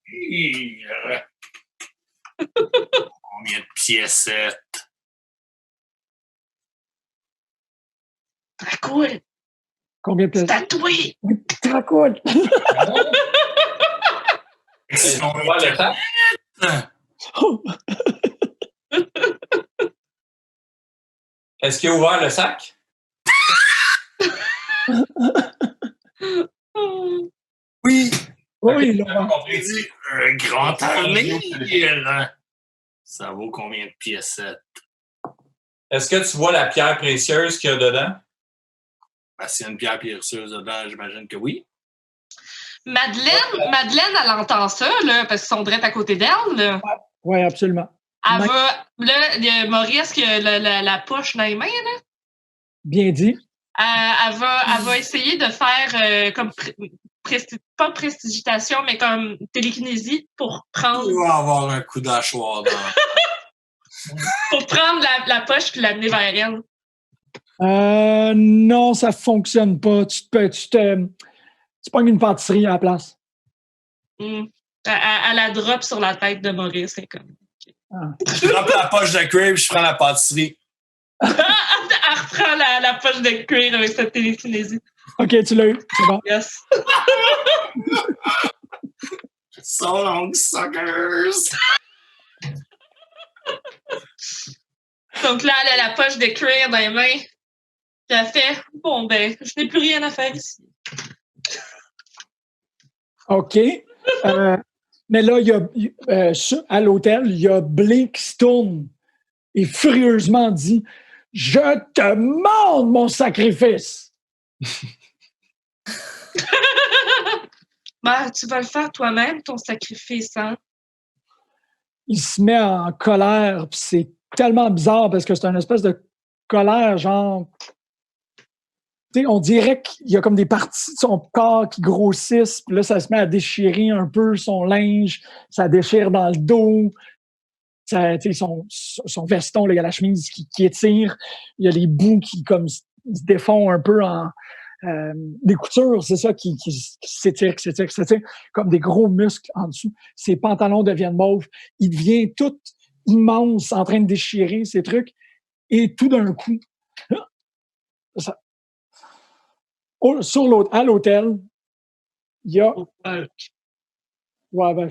Pire. Combien de piécettes? Dracul, Combien de c'est pièces? tatoué. Très cool! Est-ce qu'on peut voir le sac? Est-ce qu'il a ouvert le sac? Oui! Oui, J'ai Laurent. compris. J'ai dit un grand avenir. Ça vaut combien de piécettes? Est-ce que tu vois la pierre précieuse qu'il y a dedans? Ben, s'il y a une pierre précieuse dedans, j'imagine que oui. Madeleine, elle entend ça, là, parce qu'ils sont direct à côté d'elle. Là. Oui, absolument. Elle va. Là, il y a Maurice qui a la poche dans les mains. Là. Bien dit. Elle va essayer de faire comme pas prestidigitation, mais comme télékinésie pour prendre, Il va avoir un coup d'hachoir dans. pour prendre la poche puis l'amener vers elle. Non, ça fonctionne pas. Tu pognes une pâtisserie à la place. Elle la drop sur la tête de Maurice. C'est comme... Je drop la poche de cuir et je prends la pâtisserie. Elle reprend la poche de cuir avec sa télékinésie. OK, tu l'as eu. C'est bon. Yes. So long, suckers! Donc là, elle a la poche de cuir dans les mains. Puis elle fait bon, ben, je n'ai plus rien à faire ici. OK. Mais là, à l'hôtel, il y a Blake qui se tourne et furieusement dit « Je te demande mon sacrifice! » Ben, tu vas le faire toi-même, ton sacrifice, hein? Il se met en colère, puis c'est tellement bizarre parce que c'est une espèce de colère, genre... Tu sais, on dirait qu'il y a comme des parties de son corps qui grossissent, puis là, ça se met à déchirer un peu son linge, ça déchire dans le dos, ça, son veston, là, il y a la chemise qui étire, il y a les bouts qui comme se défont un peu en... des coutures, c'est ça qui s'étire, comme des gros muscles en dessous. Ses pantalons deviennent mauves. Il devient tout immense, en train de déchirer ses trucs. Et tout d'un coup, ça, à l'hôtel, il y a... Ouais, ben,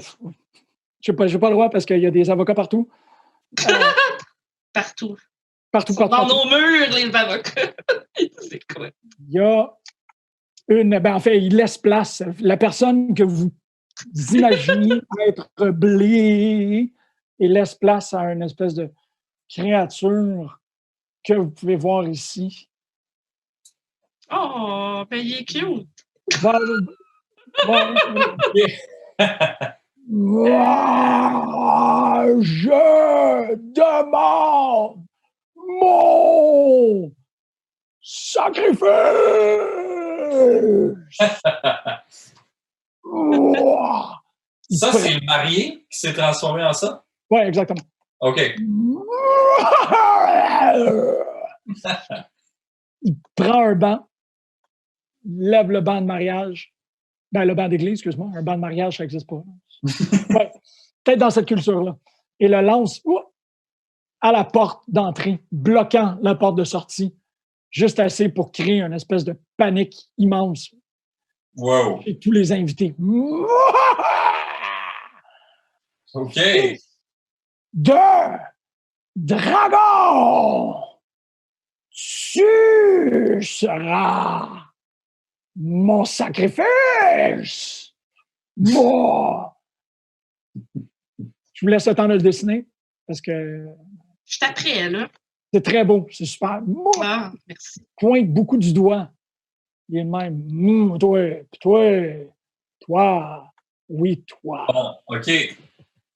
je n'ai pas le droit parce qu'il y a des avocats partout. Partout. Partout. Dans nos murs, les avocats. C'est quoi? Il y a en fait, il laisse place. La personne que vous imaginez être blé, il laisse place à une espèce de créature que vous pouvez voir ici. Oh, ben il est cute. Je demande mon sacrifice! Ça, c'est le marié qui s'est transformé en ça? Oui, exactement. OK. Il prend un banc, lève le banc de mariage. Ben, le banc d'église, excuse-moi. Un banc de mariage, ça n'existe pas. Ouais, peut-être dans cette culture-là. Et le lance à la porte d'entrée, bloquant la porte de sortie, juste assez pour créer une espèce de panique immense Wow. chez tous les invités. OK. De dragon, tu seras mon sacrifice. Moi. Je vous laisse le temps de le dessiner parce que Je suis après, là. c'est très beau, c'est super. Moi, Ah, merci. pointe beaucoup du doigt. Il est le même. Toi, oui, toi. Bon, OK. Je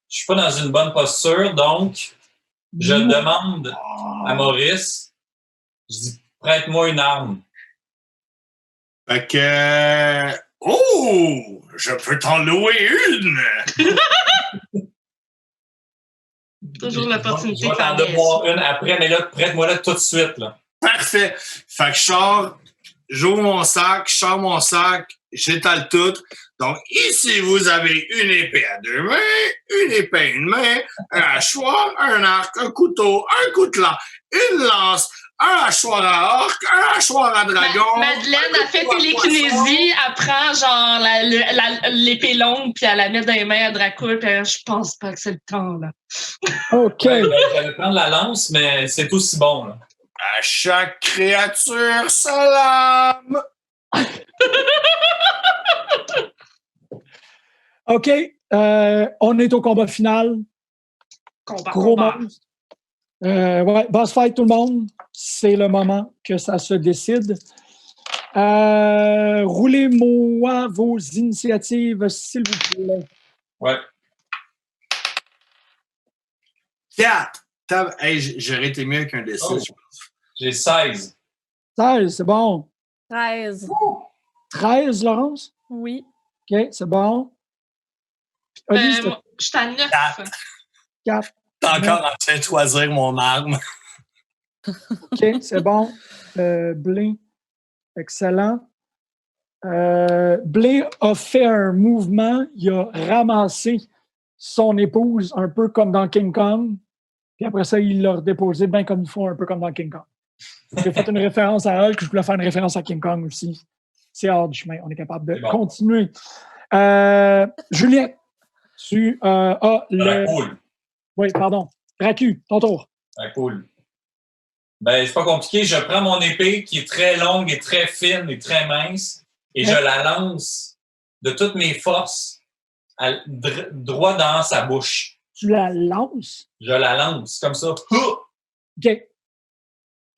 suis pas dans une bonne posture, donc je demande à Maurice, je dis, prête-moi une arme. Fait que... Oh! Je peux t'en louer une! Toujours l'opportunité Je vais de faire t'en des devoir une après, mais là, prête-moi là tout de suite. Là. Parfait. Fait que je sors, j'ouvre mon sac, je sors mon sac, j'étale tout. Donc, ici, vous avez une épée à 2 mains, une épée à 1 main, un hachoir, un arc, un couteau, un coutelas, une lance, un hachoir à orque, un hachoir à dragon. Madeleine a fait télékinésie, elle prend genre l'épée longue, puis elle la met dans les mains à Dracul, puis je pense pas que c'est le temps, là. OK. Ouais, j'allais prendre la lance, mais c'est aussi bon. Là. À chaque créature, sa lame. OK. On est au combat final. Gros monstre. Ouais, boss fight, tout le monde. C'est le moment que ça se décide. Roulez-moi vos initiatives, s'il vous plaît. Ouais. 4. Hey, j'aurais été mieux qu'un D6, Oh. je pense. J'ai 16. 16, c'est bon. 13. 13, Laurence? Oui. OK, c'est bon. Oli, Moi, je suis à 9. 4. T'es encore en train de choisir mon arme. OK, c'est bon. Blé, excellent. Blé a fait un mouvement. Il a ramassé son épouse un peu comme dans King Kong. Puis après ça, il l'a redéposé bien comme il faut, un peu comme dans King Kong. J'ai fait une référence à Hulk, je voulais faire une référence à King Kong aussi. C'est hors du chemin. On est capable de continuer. Juliette, tu as le... Cool. Oui, pardon. Racu, ton tour. Cool. Ben, c'est pas compliqué. Je prends mon épée qui est très longue et très fine et très mince et je la lance de toutes mes forces droit dans sa bouche. Tu la lances? Je la lance comme ça. OK.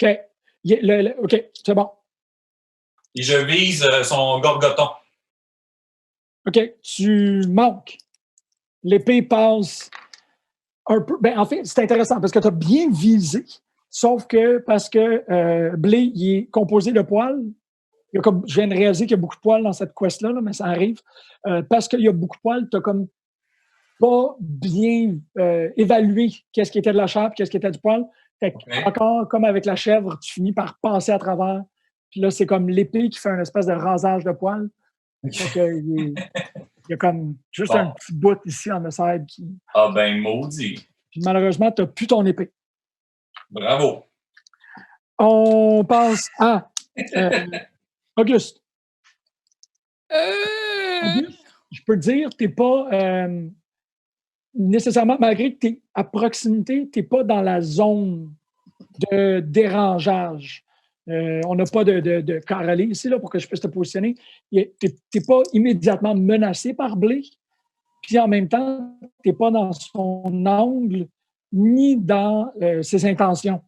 OK. OK, c'est bon. Et je vise son gorgoton. OK, tu manques. L'épée passe un peu. Ben, en fait, c'est intéressant parce que tu as bien visé, sauf que parce que Blé, il est composé de poils. Il y a comme, je viens de réaliser qu'il y a beaucoup de poils dans cette quest-là, là, mais ça arrive. Parce qu'il y a beaucoup de poils, tu n'as comme pas bien évalué qu'est-ce qui était de la chair et qu'est-ce qui était du poil. Fait que, encore comme avec la chèvre, tu finis par passer à travers. Puis là, c'est comme l'épée qui fait une espèce de rasage de poils. Donc, il y a comme juste un petit bout ici en side qui... Ah ben, maudit. Puis malheureusement, tu n'as plus ton épée. Bravo. On passe à Auguste. Auguste, je peux te dire, tu n'es pas nécessairement, malgré que tu es à proximité, tu n'es pas dans la zone de dérangeage. On n'a pas de carrelé ici là, pour que je puisse te positionner. Tu n'es pas immédiatement menacé par Blé, puis en même temps, tu n'es pas dans son angle ni dans ses intentions.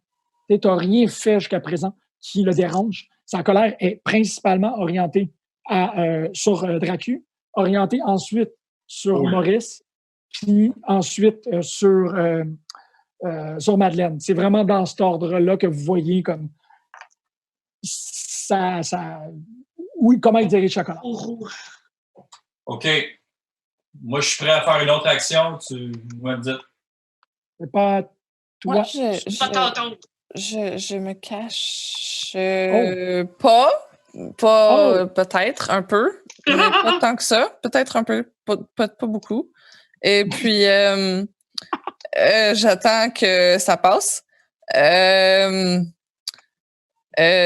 Tu n'as rien fait jusqu'à présent qui le dérange. Sa colère est principalement orientée sur Dracu. orienté ensuite sur Oui. Maurice, puis ensuite sur Madeleine. C'est vraiment dans cet ordre-là que vous voyez comme ça oui, comment il dirige chocolat. OK. Moi, je suis prêt à faire une autre action. Tu me dis. C'est pas toi. Moi, Pas tantôt. je me cache Oh. pas peut-être un peu, mais pas tant que ça. Peut-être un peu, pas beaucoup. Et puis, j'attends que ça passe.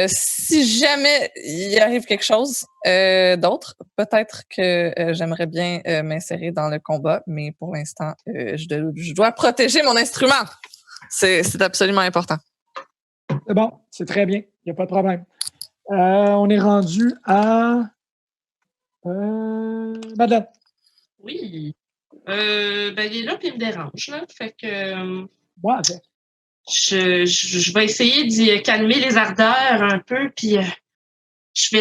Si jamais il arrive quelque chose d'autre, peut-être que j'aimerais bien m'insérer dans le combat, mais pour l'instant, je dois protéger mon instrument. C'est absolument important. C'est bon, c'est très bien. Il n'y a pas de problème. On est rendu à Madeleine. Oui. Il est là puis il me dérange. Là. Fait que Moi, avec. je vais essayer d'y calmer les ardeurs un peu, puis je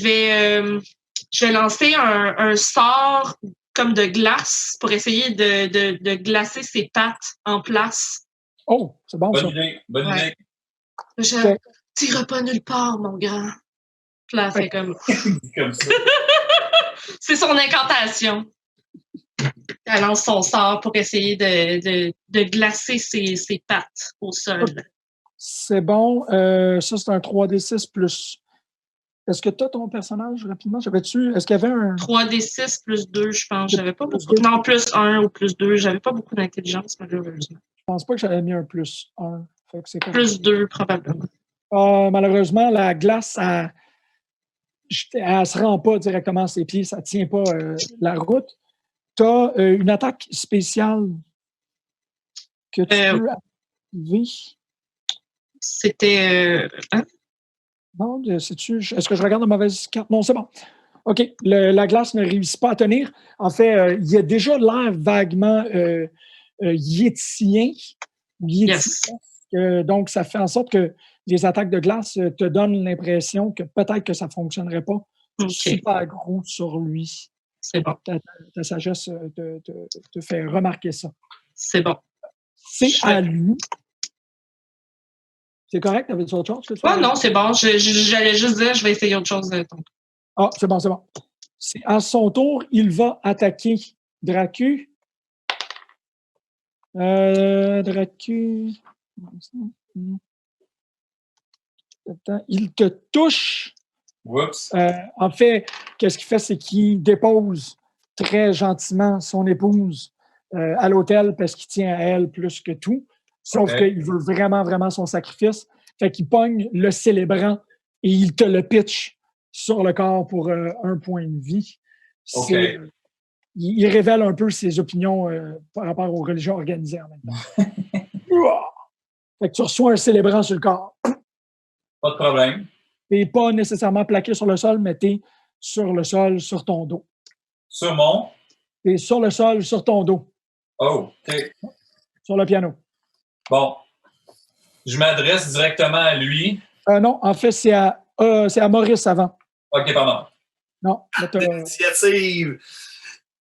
vais lancer un sort comme de glace pour essayer de glacer ses pattes en place. Oh, c'est bon, ça. Bonne idée. Bonne idée. Je t'iras pas nulle part, mon grand. Puis là, c'est comme... Comme ça. C'est son incantation. Elle lance son sort pour essayer de glacer ses pattes au sol. C'est bon. Ça, c'est un 3d6 plus. Est-ce que tu as ton personnage rapidement? Est-ce qu'il y avait un. 3d6 plus 2, je pense. J'avais pas Plus beaucoup. 2. Non, plus 1 ou plus 2. J'avais pas beaucoup d'intelligence, malheureusement. Je pense pas que j'avais mis un plus 1. Fait que c'est Plus 2, probablement. Malheureusement, la glace, elle se rend pas directement à ses pieds. Ça tient pas la route. Tu as une attaque spéciale que tu peux activer. C'était... hein? Non, est-ce que je regarde la mauvaise carte? Non, c'est bon. OK. La glace ne réussit pas à tenir. En fait, il y a déjà l'air vaguement yétien. Yes. Donc, ça fait en sorte que les attaques de glace te donnent l'impression que peut-être que ça ne fonctionnerait pas super gros sur lui. C'est bon. Ta sagesse te fait remarquer ça. C'est bon. C'est à lui. C'est correct? T'avais-tu autre chose? Non, c'est bon. J'allais juste dire, je vais essayer autre chose. Ah, c'est bon, c'est bon. À son tour, il va attaquer Dracu. Dracu. Il te touche. Oups. En fait, qu'est-ce qu'il fait, c'est qu'il dépose très gentiment son épouse à l'hôtel parce qu'il tient à elle plus que tout. Sauf qu'il veut vraiment, vraiment son sacrifice. Fait qu'il pogne le célébrant et il te le pitch sur le corps pour 1 point de vie. Il révèle un peu ses opinions par rapport aux religions organisées en même temps. Fait que tu reçois un célébrant sur le corps. Pas de problème. T'es pas nécessairement plaqué sur le sol, mais t'es sur le sol, sur ton dos. Sur mon? T'es sur le sol, sur ton dos. Oh, OK. Sur le piano. Bon. Je m'adresse directement à lui. Non, en fait, c'est à Maurice avant. OK, pardon. Non. Initiative.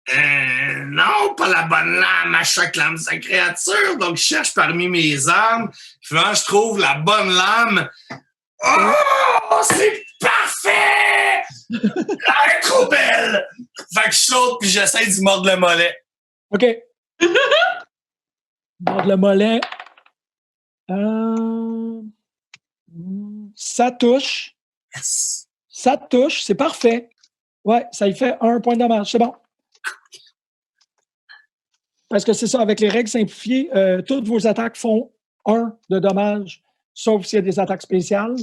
Non, pas la bonne lame à chaque lame de sa créature. Donc, je cherche parmi mes armes. Finalement, je trouve la bonne lame. Oh, c'est parfait! Elle est trop belle! Fait que je saute puis j'essaie d'y mordre le mollet. OK. Mordre le mollet. Ça touche. Yes. Ça touche, c'est parfait. Ouais, ça y fait 1 point de dommage. C'est bon. Parce que c'est ça, avec les règles simplifiées, toutes vos attaques font 1 de dommage, sauf s'il y a des attaques spéciales.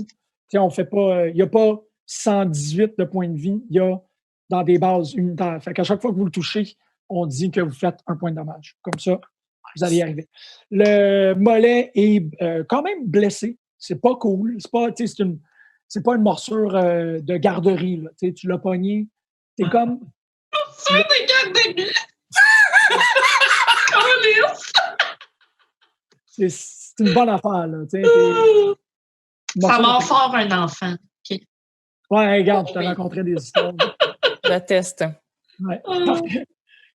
On fait pas, il n'y a pas 118 de points de vie, il y a dans des bases unitaires. Fait qu'à chaque fois que vous le touchez, on dit que vous faites 1 point de dommage. Comme ça, vous allez y arriver. Le mollet est quand même blessé. C'est pas cool. C'est pas une morsure de garderie. Là. Tu l'as pogné. T'es comme... C'est des garderies! C'est une bonne affaire. Là. Ça mord fort un enfant. Okay. Ouais, regarde, je t'ai Oui. rencontré des histoires. J'atteste. Ouais. Parfait.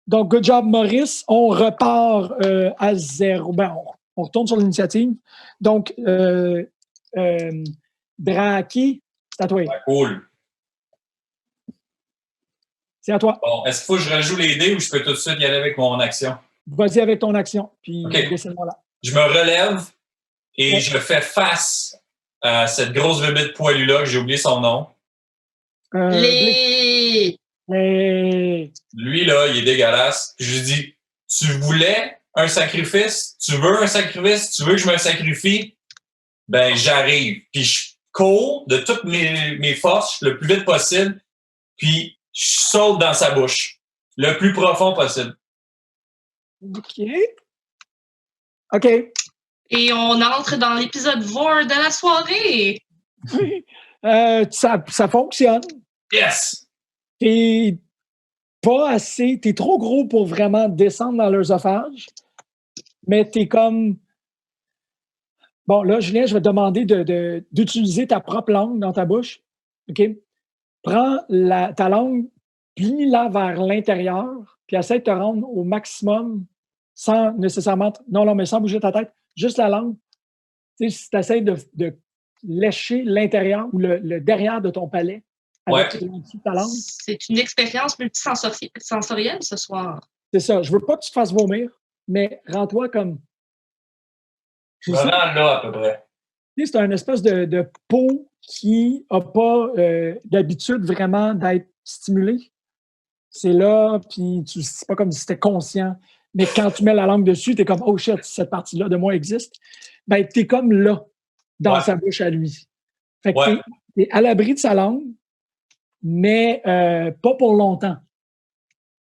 Donc, good job, Maurice. On repart à 0. Ben, on retourne sur l'initiative. Donc, Draki, c'est à toi. Ouais, cool. C'est à toi. Bon, est-ce qu'il faut que je rejoue les dés ou je peux tout de suite y aller avec mon action? Vas-y avec ton action, puis OK. descends-moi là. Je me relève et Ouais. je fais face à cette grosse bébête poilue-là, que j'ai oublié son nom. Les... Lui, là, il est dégueulasse. Puis je lui dis, tu voulais un sacrifice? Tu veux un sacrifice? Tu veux que je me sacrifie? Ben, j'arrive. Puis je cours de toutes mes forces le plus vite possible. Puis je saute dans sa bouche. Le plus profond possible. OK. OK. Et on entre dans l'épisode VOR de la soirée. Ça fonctionne. Yes! T'es pas assez... T'es trop gros pour vraiment descendre dans l'œsophage, mais t'es comme... Bon, là, Julien, je vais te demander d'utiliser ta propre langue dans ta bouche. OK? Prends ta langue, plie-la vers l'intérieur, puis essaie de te rendre au maximum sans nécessairement... Non, mais sans bouger ta tête. Juste la langue. Tu sais, si tu essaies de lécher l'intérieur ou le derrière de ton palais avec ta langue. C'est une expérience multisensorielle ce soir. C'est ça. Je veux pas que tu te fasses vomir, mais rends-toi comme... Vraiment là, à peu près. Tu sais, c'est une espèce de peau qui n'a pas d'habitude vraiment d'être stimulée. C'est là, puis c'est pas comme si c'était conscient. Mais quand tu mets la langue dessus, tu es comme « Oh shit, cette partie-là de moi existe. » Ben, tu es comme là, dans sa bouche à lui. Fait que tu es à l'abri de sa langue, mais pas pour longtemps.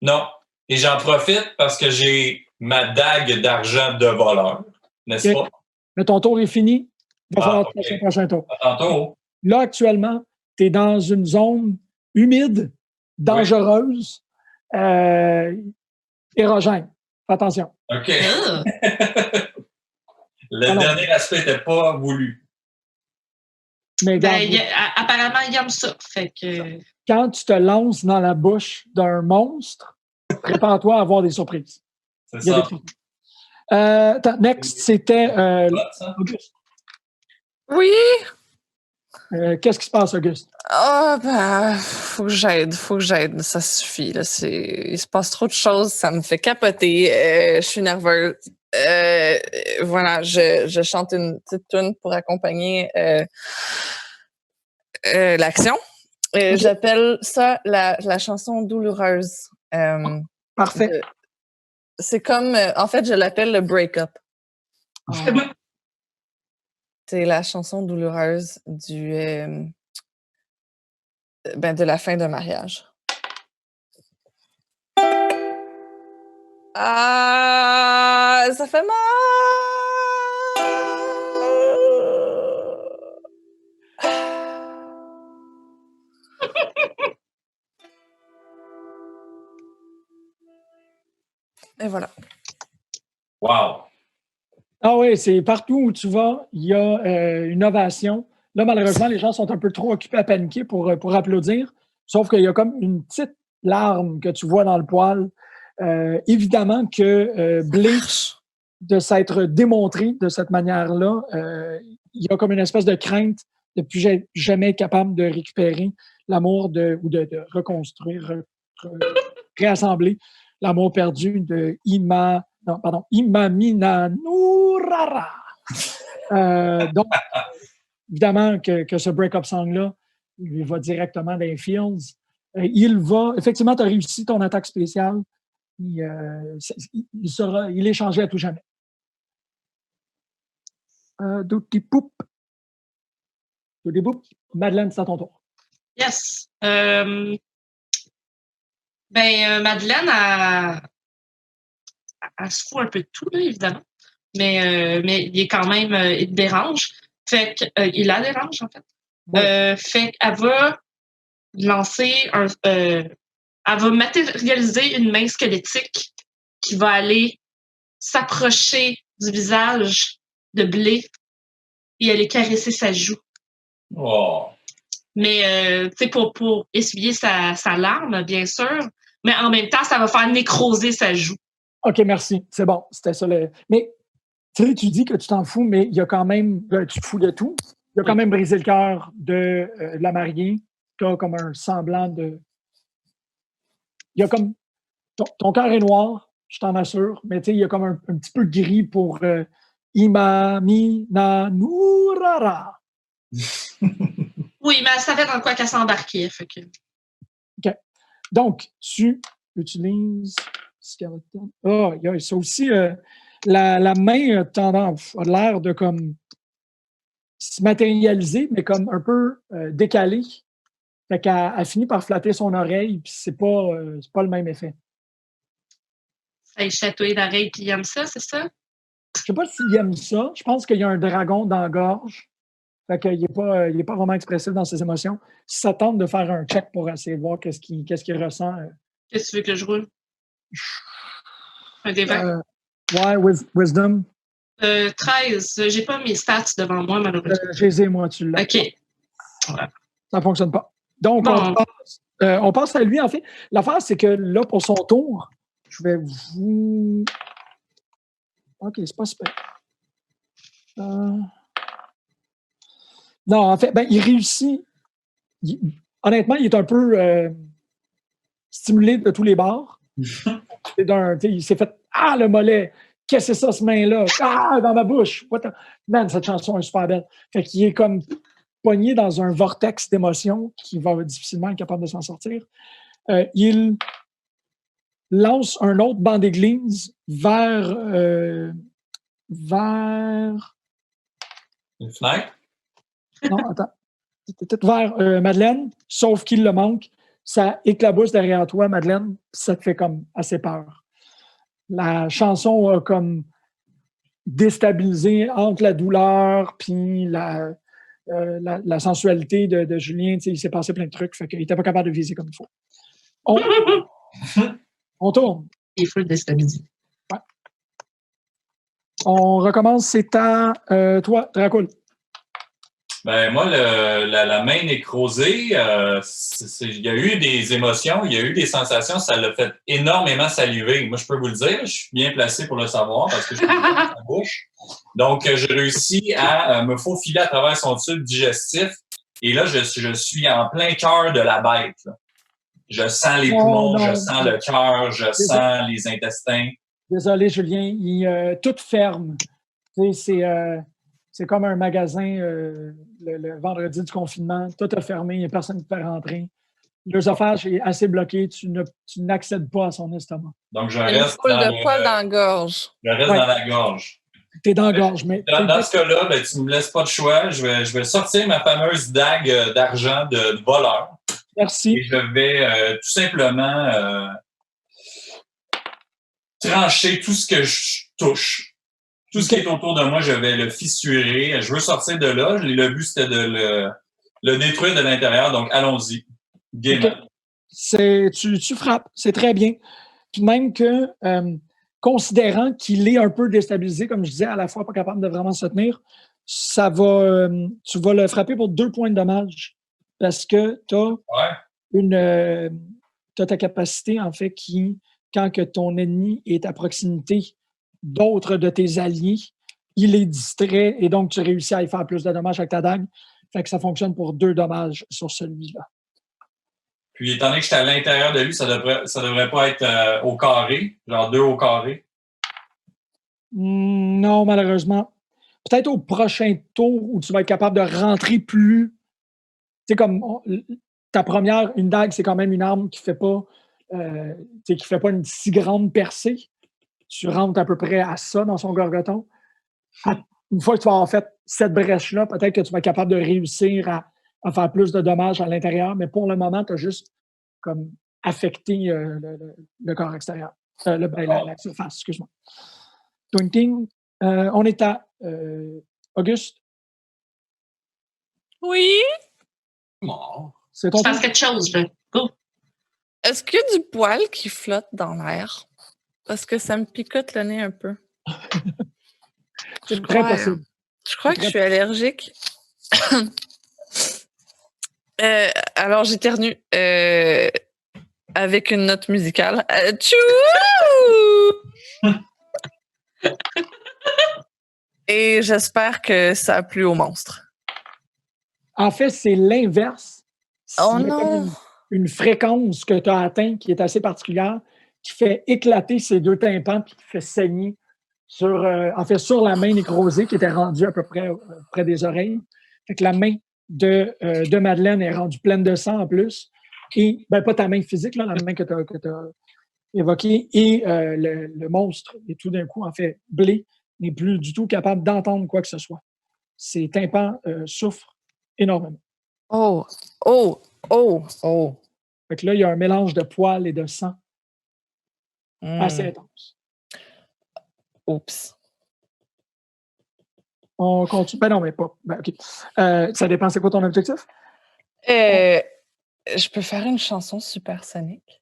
Non. Et j'en profite parce que j'ai ma dague d'argent de voleur, n'est-ce pas? Mais ton tour est fini. Il va falloir le prochain tour. À tantôt. Là, actuellement, tu es dans une zone humide, dangereuse, érogène. Fais attention. OK. Le dernier aspect n'était pas voulu. Mais apparemment, il aime ça. Fait que... Quand tu te lances dans la bouche d'un monstre, prépare-toi à avoir des surprises. C'est ça. Next, c'était Auguste. Oui! Qu'est-ce qui se passe, Auguste? Ah, ben, faut que j'aide. Ça suffit, là. Il se passe trop de choses, ça me fait capoter. Je suis nerveuse. Voilà, je chante une petite tune pour accompagner l'action. Okay. J'appelle ça la chanson douloureuse. Parfait. C'est comme, en fait, je l'appelle le break-up. C'est la chanson douloureuse de la fin d'un mariage. Ah, ça fait mal! Et voilà. Wow! Ah oui, c'est partout où tu vas, il y a une ovation. Là, malheureusement, les gens sont un peu trop occupés à paniquer pour applaudir, sauf qu'il y a comme une petite larme que tu vois dans le poil. Évidemment que Bleach, de s'être démontré de cette manière-là, il y a comme une espèce de crainte de plus jamais être capable de récupérer l'amour ou de reconstruire, réassembler l'amour perdu de Imamina Nourara. Donc, évidemment que ce break-up song-là, il va directement dans les Fields. Effectivement, tu as réussi ton attaque spéciale. Il est changé à tout jamais. Madeleine, c'est à ton tour. Yes. Madeleine, elle se fout un peu de tout, là, évidemment. Mais il est quand même... il dérange. Fait il la dérange, en fait. Ouais. Fait qu'elle va lancer elle va matérialiser une main squelettique qui va aller s'approcher du visage de Blé et aller caresser sa joue. Oh. Mais, tu sais, pour essuyer sa larme, bien sûr. Mais en même temps, ça va faire nécroser sa joue. OK, merci. C'est bon. C'était ça. Mais tu sais, tu dis que tu t'en fous, mais il y a quand même. Tu te fous de tout. Il y a quand même brisé le cœur de la mariée. Tu as comme un semblant de. Il y a comme. Ton cœur est noir, je t'en assure, mais tu sais, il y a comme un petit peu de gris pour Imami Nanurara. Oui, mais elle savait dans quoi qu'elle s'embarquait. Fait que... OK. Donc, tu utilises Skeleton. Ah, il y a ça aussi. La main a l'air de comme se matérialiser, mais comme un peu décalée. Fait qu'elle finit par flatter son oreille, puis c'est pas le même effet. Ça est chatouillé d'oreille, puis il aime ça, c'est ça? Je sais pas s'il aime ça. Je pense qu'il y a un dragon dans la gorge. Fait qu'il n'est pas vraiment expressif dans ses émotions. Si ça tente de faire un check pour essayer de voir qu'est-ce qu'il ressent. Qu'est-ce que tu veux que je roule? Un des 20? Ouais, Wisdom. 13. J'ai pas mes stats devant moi, malheureusement. Je les ai, moi, tu l'as. OK. Ça ne fonctionne pas. Donc, bon. on passe à lui, en fait. L'affaire, c'est que là, pour son tour, je vais vous... OK, c'est pas super. Non, en fait, il réussit. Honnêtement, il est un peu stimulé de tous les bords. Il s'est fait « Ah, le mollet! Qu'est-ce que c'est ça, ce main-là? Ah, dans ma bouche! Man, cette chanson est super belle. » Fait qu'il est comme pogné dans un vortex d'émotions qui va difficilement être capable de s'en sortir. Il lance un autre banc d'église vers Une fenêtre? Non, attends. Peut-être vers Madeleine, sauf qu'il le manque. Ça éclabousse derrière toi, Madeleine, ça te fait comme assez peur. La chanson a comme déstabilisé entre la douleur puis la sensualité de Julien. Il s'est passé plein de trucs, fait qu'il n'était pas capable de viser comme il faut. On tourne. Il faut le déstabiliser. Ouais. On recommence, c'est à toi, Dracul. Ben moi, la main nécrosée, il y a eu des émotions, il y a eu des sensations, ça l'a fait énormément saliver. Moi, je peux vous le dire, je suis bien placé pour le savoir parce que je suis dans sa bouche. Donc, j'ai réussi à me faufiler à travers son tube digestif. Et là, je suis en plein cœur de la bête. Là. Je sens les poumons, je sens le cœur, je sens les intestins. Désolé, Julien, tout ferme. Tu sais, c'est comme un magasin le vendredi du confinement. Tout a fermé, il n'y a personne qui peut rentrer. L'œsophage est assez bloqué, tu n'accèdes pas à son estomac. Donc, je reste dans de poil dans la gorge. Je reste dans la gorge. T'es dans la gorge, mais... Dans ce cas-là, tu ne me laisses pas de choix. Je vais sortir ma fameuse dague d'argent de voleur. Merci. Et je vais tout simplement trancher tout ce que je touche. Tout ce qui est autour de moi, je vais le fissurer. Je veux sortir de là. Le but, c'était de le détruire de l'intérieur. Donc, allons-y. Gaiement. Okay. Tu frappes. C'est très bien. Puis même que, considérant qu'il est un peu déstabilisé, comme je disais, à la fois pas capable de vraiment se tenir, tu vas le frapper pour 2 points de dommage. Parce que tu as t'as ta capacité, en fait, qui, quand que ton ennemi est à proximité d'autres de tes alliés, il est distrait et donc tu réussis à y faire plus de dommages avec ta dague. Fait que ça fonctionne pour 2 dommages sur celui-là. Puis, étant donné que j'étais à l'intérieur de lui, ça devrait pas être au carré, genre 2 au carré. Non, malheureusement. Peut-être au prochain tour où tu vas être capable de rentrer plus. Tu sais, comme ta première, une dague, c'est quand même une arme qui fait pas une si grande percée. Tu rentres à peu près à ça dans son gorgoton. Une fois que tu vas avoir fait cette brèche-là, peut-être que tu vas être capable de réussir à faire plus de dommages à l'intérieur, mais pour le moment, tu as juste comme affecté le corps extérieur. La surface, excuse-moi. Twinking, on est à Auguste. Oui? Mort. C'est ton Je pense quelque chose, là. Go. Est-ce qu'il y a du poil qui flotte dans l'air? Parce que ça me picote le nez un peu. C'est très possible. Je crois que je suis allergique. Alors, j'éternue avec une note musicale. Tchou! Et j'espère que ça a plu au monstre. En fait, c'est l'inverse. Oh Il y a comme non! une fréquence que tu as atteinte qui est assez particulière, qui fait éclater ces deux tympans puis qui fait saigner sur la main nécrosée qui était rendue à peu près près des oreilles. Fait que la main de Madeleine est rendue pleine de sang en plus. Et, ben, pas ta main physique, là, la main que tu as évoquée. Et le monstre, et tout d'un coup, en fait, Blé n'est plus du tout capable d'entendre quoi que ce soit. Ses tympans souffrent énormément. Oh! Oh! Oh! Oh! Fait que là, il y a un mélange de poils et de sang assez Mm. intense. Oups. On continue. Ben non, mais pas. Ben, OK. Ça dépend, c'est quoi ton objectif? Je peux faire une chanson supersonique?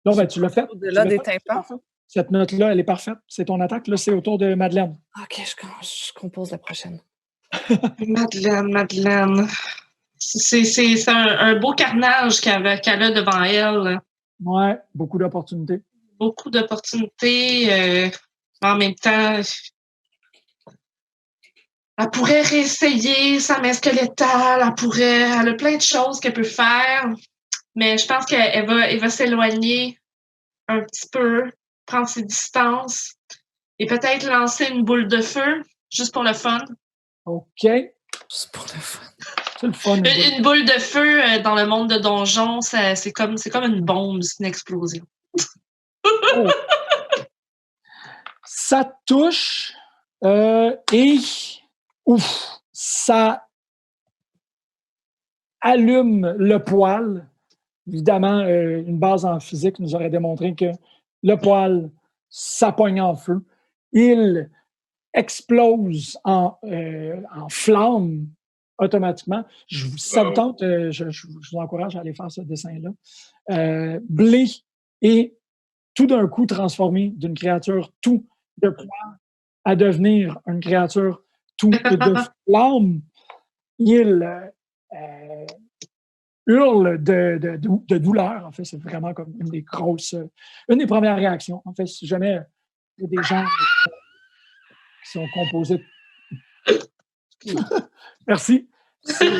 Non, ben tu l'as fait. Au-delà Tu l'as des fait, c'est tympans? parfait. Cette note-là, elle est parfaite. C'est ton attaque. Là, c'est au tour de Madeleine. OK, je compose la prochaine. Madeleine. C'est un beau carnage qu'elle a devant elle. Ouais, beaucoup d'opportunités. Beaucoup d'opportunités. En même temps, elle pourrait réessayer sa main squelettale. Elle a plein de choses qu'elle peut faire. Mais je pense qu'elle va s'éloigner un petit peu, prendre ses distances et peut-être lancer une boule de feu, juste pour le fun. OK. Juste pour le fun. C'est le fun. Une boule de feu dans le monde de donjon, c'est comme une bombe, c'est une explosion. Oh. Ça touche et ouf, ça allume le poil. Évidemment, une base en physique nous aurait démontré que le poil, ça pogne en feu. Il explose en flammes automatiquement. Ça vous tente, je vous encourage à aller faire ce dessin-là. Blé est tout d'un coup transformé d'une créature tout de poil à devenir une créature tout de flamme. Il hurle de douleur. En fait, c'est vraiment comme une des premières réactions. En fait, si jamais il y a des gens qui sont composés. Merci. C'est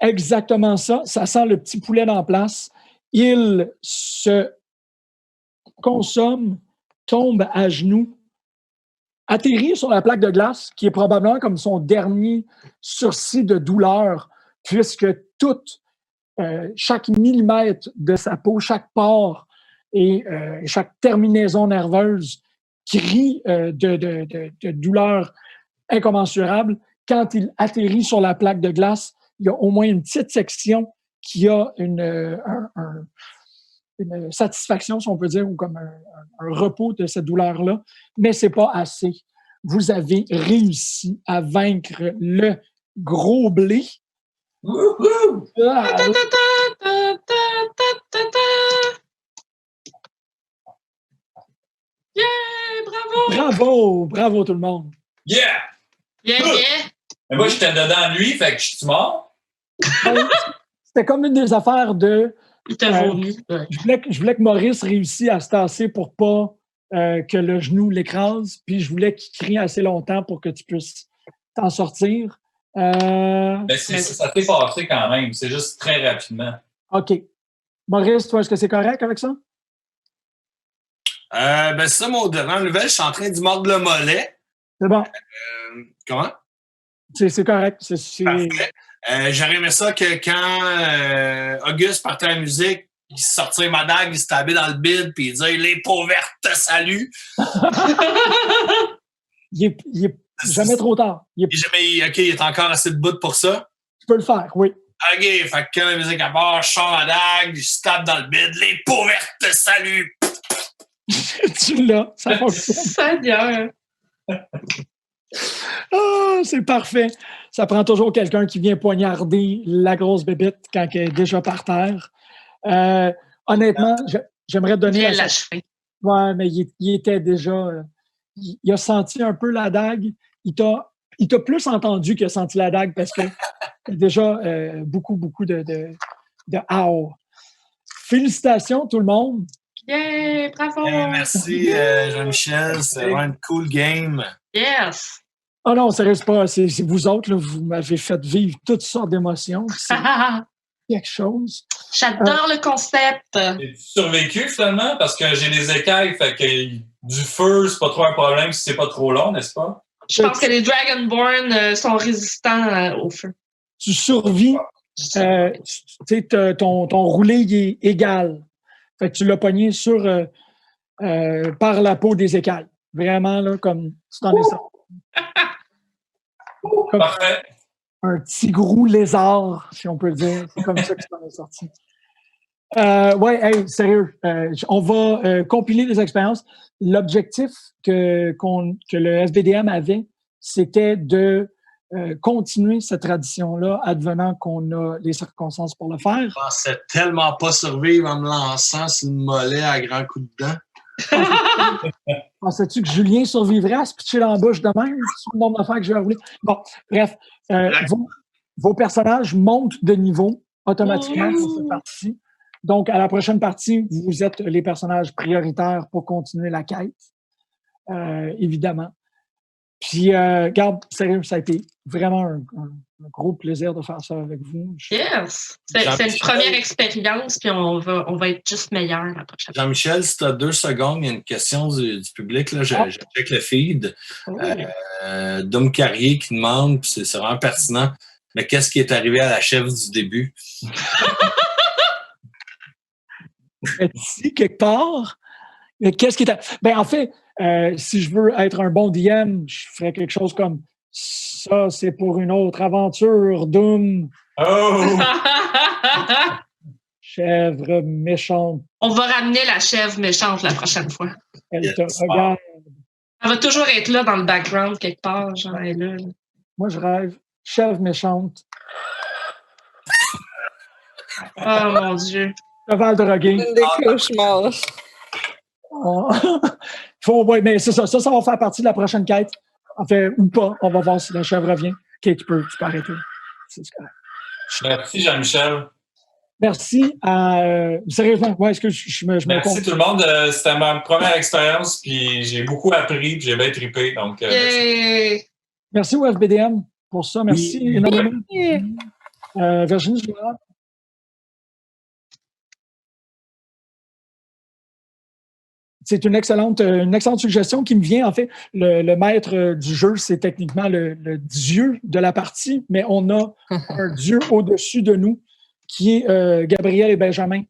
exactement ça. Ça sent le petit poulet en place. Il se consomme, tombe à genoux, atterrit sur la plaque de glace, qui est probablement comme son dernier sursis de douleur, puisque chaque millimètre de sa peau, chaque pore et chaque terminaison nerveuse crie de douleur incommensurable. Quand il atterrit sur la plaque de glace, il y a au moins une petite section qui a une satisfaction, si on peut dire, ou comme un repos de cette douleur-là, mais c'est pas assez. Vous avez réussi à vaincre le gros blé. Ah, Yeah, bravo tout le monde. Yeah! Yeah, yeah. Mais moi, j'étais dedans lui, fait que je suis mort. C'était comme une des affaires de... Il t'a vomi. Ouais. Je voulais que Maurice réussisse à se tasser pour pas que le genou l'écrase, puis je voulais qu'il crie assez longtemps pour que tu puisses t'en sortir. Mais ça s'est passé quand même. C'est juste très rapidement. OK. Maurice, toi, est-ce que c'est correct avec ça? Ben ça, mon dernière nouvelle, je suis en train d'y mordre le mollet. C'est bon. Comment? C'est correct. Parfait. J'aurais aimé ça que quand Auguste partait à la musique, il sortait ma dague, il se tapait dans le bide, puis il disait « Les pauvres te saluent! » Il est jamais trop tard. OK, il est encore assez de bout pour ça. Tu peux le faire, oui. OK, fait que quand la musique à part, je sors ma dague, je tape dans le bide, « Les pauvres te saluent! » Tu l'as, ça fonctionne. Seigneur. Ah, c'est parfait. Ça prend toujours quelqu'un qui vient poignarder la grosse bébite quand elle est déjà par terre. Honnêtement, j'aimerais donner... Viens l'achever. Ouais, mais il était déjà... il a senti un peu la dague. Il t'a Il t'a plus entendu qu'il a senti la dague parce que déjà beaucoup de « Félicitations tout le monde. Yeah, bravo! Merci, Jean-Michel. C'est vraiment une cool game. Yes! Oh non, sérieux, c'est vous autres, là, vous m'avez fait vivre toutes sortes d'émotions. C'est quelque chose. J'adore le concept. J'ai survécu finalement parce que j'ai des écailles, fait que du feu, c'est pas trop un problème si c'est pas trop long, n'est-ce pas? Je pense que les Dragonborn sont résistants au feu. Tu survis. Tu sais, ton roulé il est égal. Fait que tu l'as pogné par la peau des écailles. Vraiment, là, comme tu t'en es sorti. Comme Parfait. un petit gros lézard, si on peut le dire. C'est comme ça que tu t'en es sorti. Ouais, hey, sérieux. On va compiler les expériences. L'objectif que le FBDM avait, c'était de continuer cette tradition-là, advenant qu'on a les circonstances pour le faire. Je pensais tellement pas survivre en me lançant sur le mollet à grands coups de dents. Pensais-tu que Julien survivrait à se pitcher dans la bouche de même? C'est le nombre d'affaires que je vais rouler. Bon, bref, vos personnages montent de niveau automatiquement pour cette partie. Donc, à la prochaine partie, vous êtes les personnages prioritaires pour continuer la quête, évidemment. Puis, garde, sérieux, ça a été vraiment un gros plaisir de faire ça avec vous. Yes! C'est une première expérience, puis on va être juste meilleur la prochaine fois. Jean-Michel, si tu as 2 secondes, il y a une question du public. Là, je check le feed. Dom Carrier qui demande, puis c'est vraiment pertinent, mais qu'est-ce qui est arrivé à la chef du début? Ici, quelque part, qu'est-ce qui est... Ben, en fait, si je veux être un bon DM, je ferais quelque chose comme ça, c'est pour une autre aventure, Doom. Oh! Chèvre méchante. On va ramener la chèvre méchante la prochaine fois. Elle te regarde. Elle va toujours être là dans le background quelque part, genre elle est là. Moi, je rêve. Chèvre méchante. Oh mon Dieu. Cheval drogué. Des cauchemars. Ouais, mais c'est ça. Ça va faire partie de la prochaine quête. En fait, ou pas. On va voir si la chèvre revient. OK, tu peux arrêter. C'est correct. Merci, Jean-Michel. Merci. Sérieusement, est-ce que je me Merci tout le monde. C'était ma première expérience, puis j'ai beaucoup appris, puis j'ai bien trippé. Donc, merci au FBDM pour ça. Merci énormément. Virginie, je vois. C'est une excellente suggestion qui me vient. En fait, le maître du jeu, c'est techniquement le dieu de la partie, mais on a un dieu au-dessus de nous qui est Gabriel et Benjamin,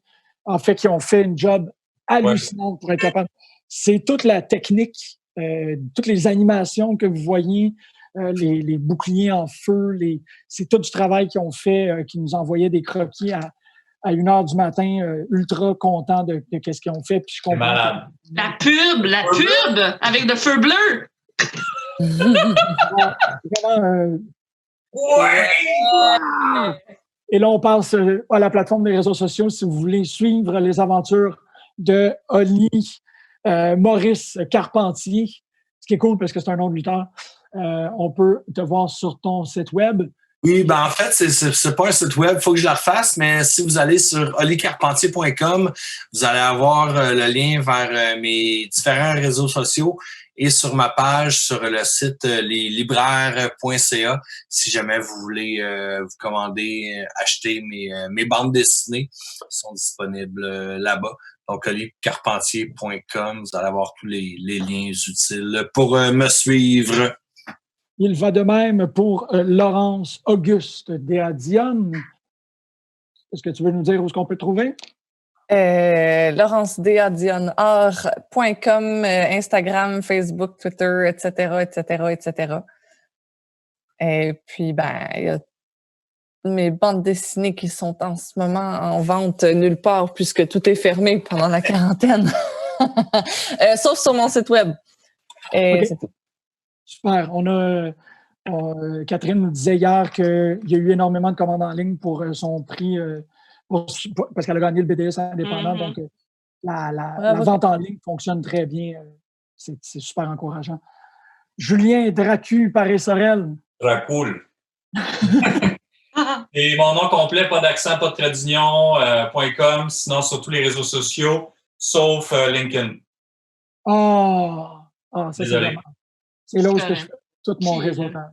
en fait, qui ont fait une job hallucinante pour être capable. C'est toute la technique, toutes les animations que vous voyez, les boucliers en feu, c'est tout du travail qu'ils ont fait, qui nous envoyaient des croquis à 1h du matin, ultra content de qu'est-ce qu'ils ont fait. Puis je comprends. Malade. La pub avec de feu bleu. Vraiment. Et là, on passe à la plateforme des réseaux sociaux si vous voulez suivre les aventures de Oli Maurice Carpentier. Ce qui est cool parce que c'est un nom de lutteur. On peut te voir sur ton site web. Oui, ben en fait, c'est pas un site web, il faut que je la refasse, mais si vous allez sur olicarpentier.com, vous allez avoir le lien vers mes différents réseaux sociaux et sur ma page sur le site leslibraires.ca si jamais vous voulez vous commander, acheter mes bandes dessinées qui sont disponibles là-bas. Donc, olicarpentier.com, vous allez avoir tous les liens utiles pour me suivre. Il va de même pour Laurence Auguste Déadion. Est-ce que tu veux nous dire où est-ce qu'on peut te trouver? LaurenceDéadionart.com, Instagram, Facebook, Twitter, etc. Et puis, il y a mes bandes dessinées qui sont en ce moment en vente nulle part puisque tout est fermé pendant la quarantaine. Sauf sur mon site web. Et c'est tout. Super. Catherine nous disait hier qu'il y a eu énormément de commandes en ligne pour son prix, parce qu'elle a gagné le BDS indépendant. Donc, la vente en ligne fonctionne très bien. C'est super encourageant. Julien Dracu Paré Sorel. Cool. Et mon nom complet, pas d'accent, pas de trait d'union, .com, sinon sur tous les réseaux sociaux, sauf LinkedIn. C'est Désolé. dommage. C'est là où je fais tout mon réseautage.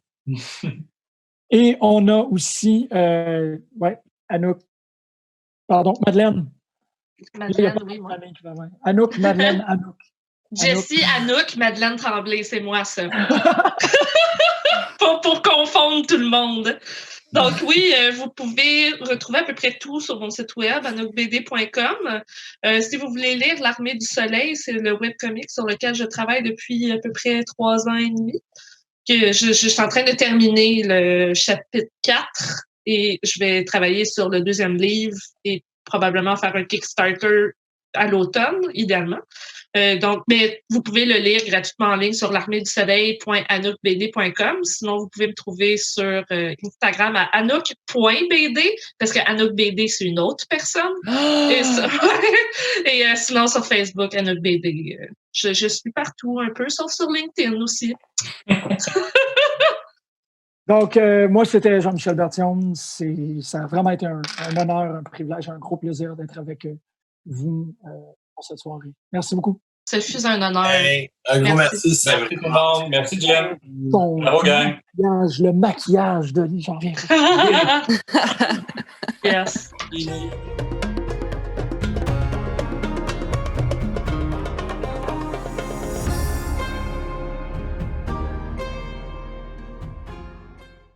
Et on a aussi, Anouk. Pardon, Madeleine. Madeleine, oui, moi. Anouk, Madeleine, Anouk. Jessie, Anouk, Madeleine Tremblay, c'est moi, ça. Pas pour confondre tout le monde. Donc oui, vous pouvez retrouver à peu près tout sur mon site web, anoukbd.com. Si vous voulez lire L'Armée du Soleil, c'est le webcomic sur lequel je travaille depuis à peu près 3 ans et demi. Que je suis en train de terminer le chapitre 4 et je vais travailler sur le 2e livre et probablement faire un Kickstarter à l'automne, idéalement. Mais vous pouvez le lire gratuitement en ligne sur l'armeedusoleil.anoukbd.com. Sinon, vous pouvez me trouver sur Instagram à anouk.bd parce que Anouk BD, c'est une autre personne. Et sinon, sur Facebook, Anouk BD. Je suis partout un peu, sauf sur LinkedIn aussi. Donc, moi, c'était Jean-Michel Berthiaume. Ça a vraiment été un honneur, un privilège, un gros plaisir d'être avec vous pour cette soirée. Merci beaucoup. Ce fut un honneur. Hey, un gros merci. Merci tout le monde. Merci, Jen. Bravo, gang. Le maquillage de Lee, j'en viens. Yes.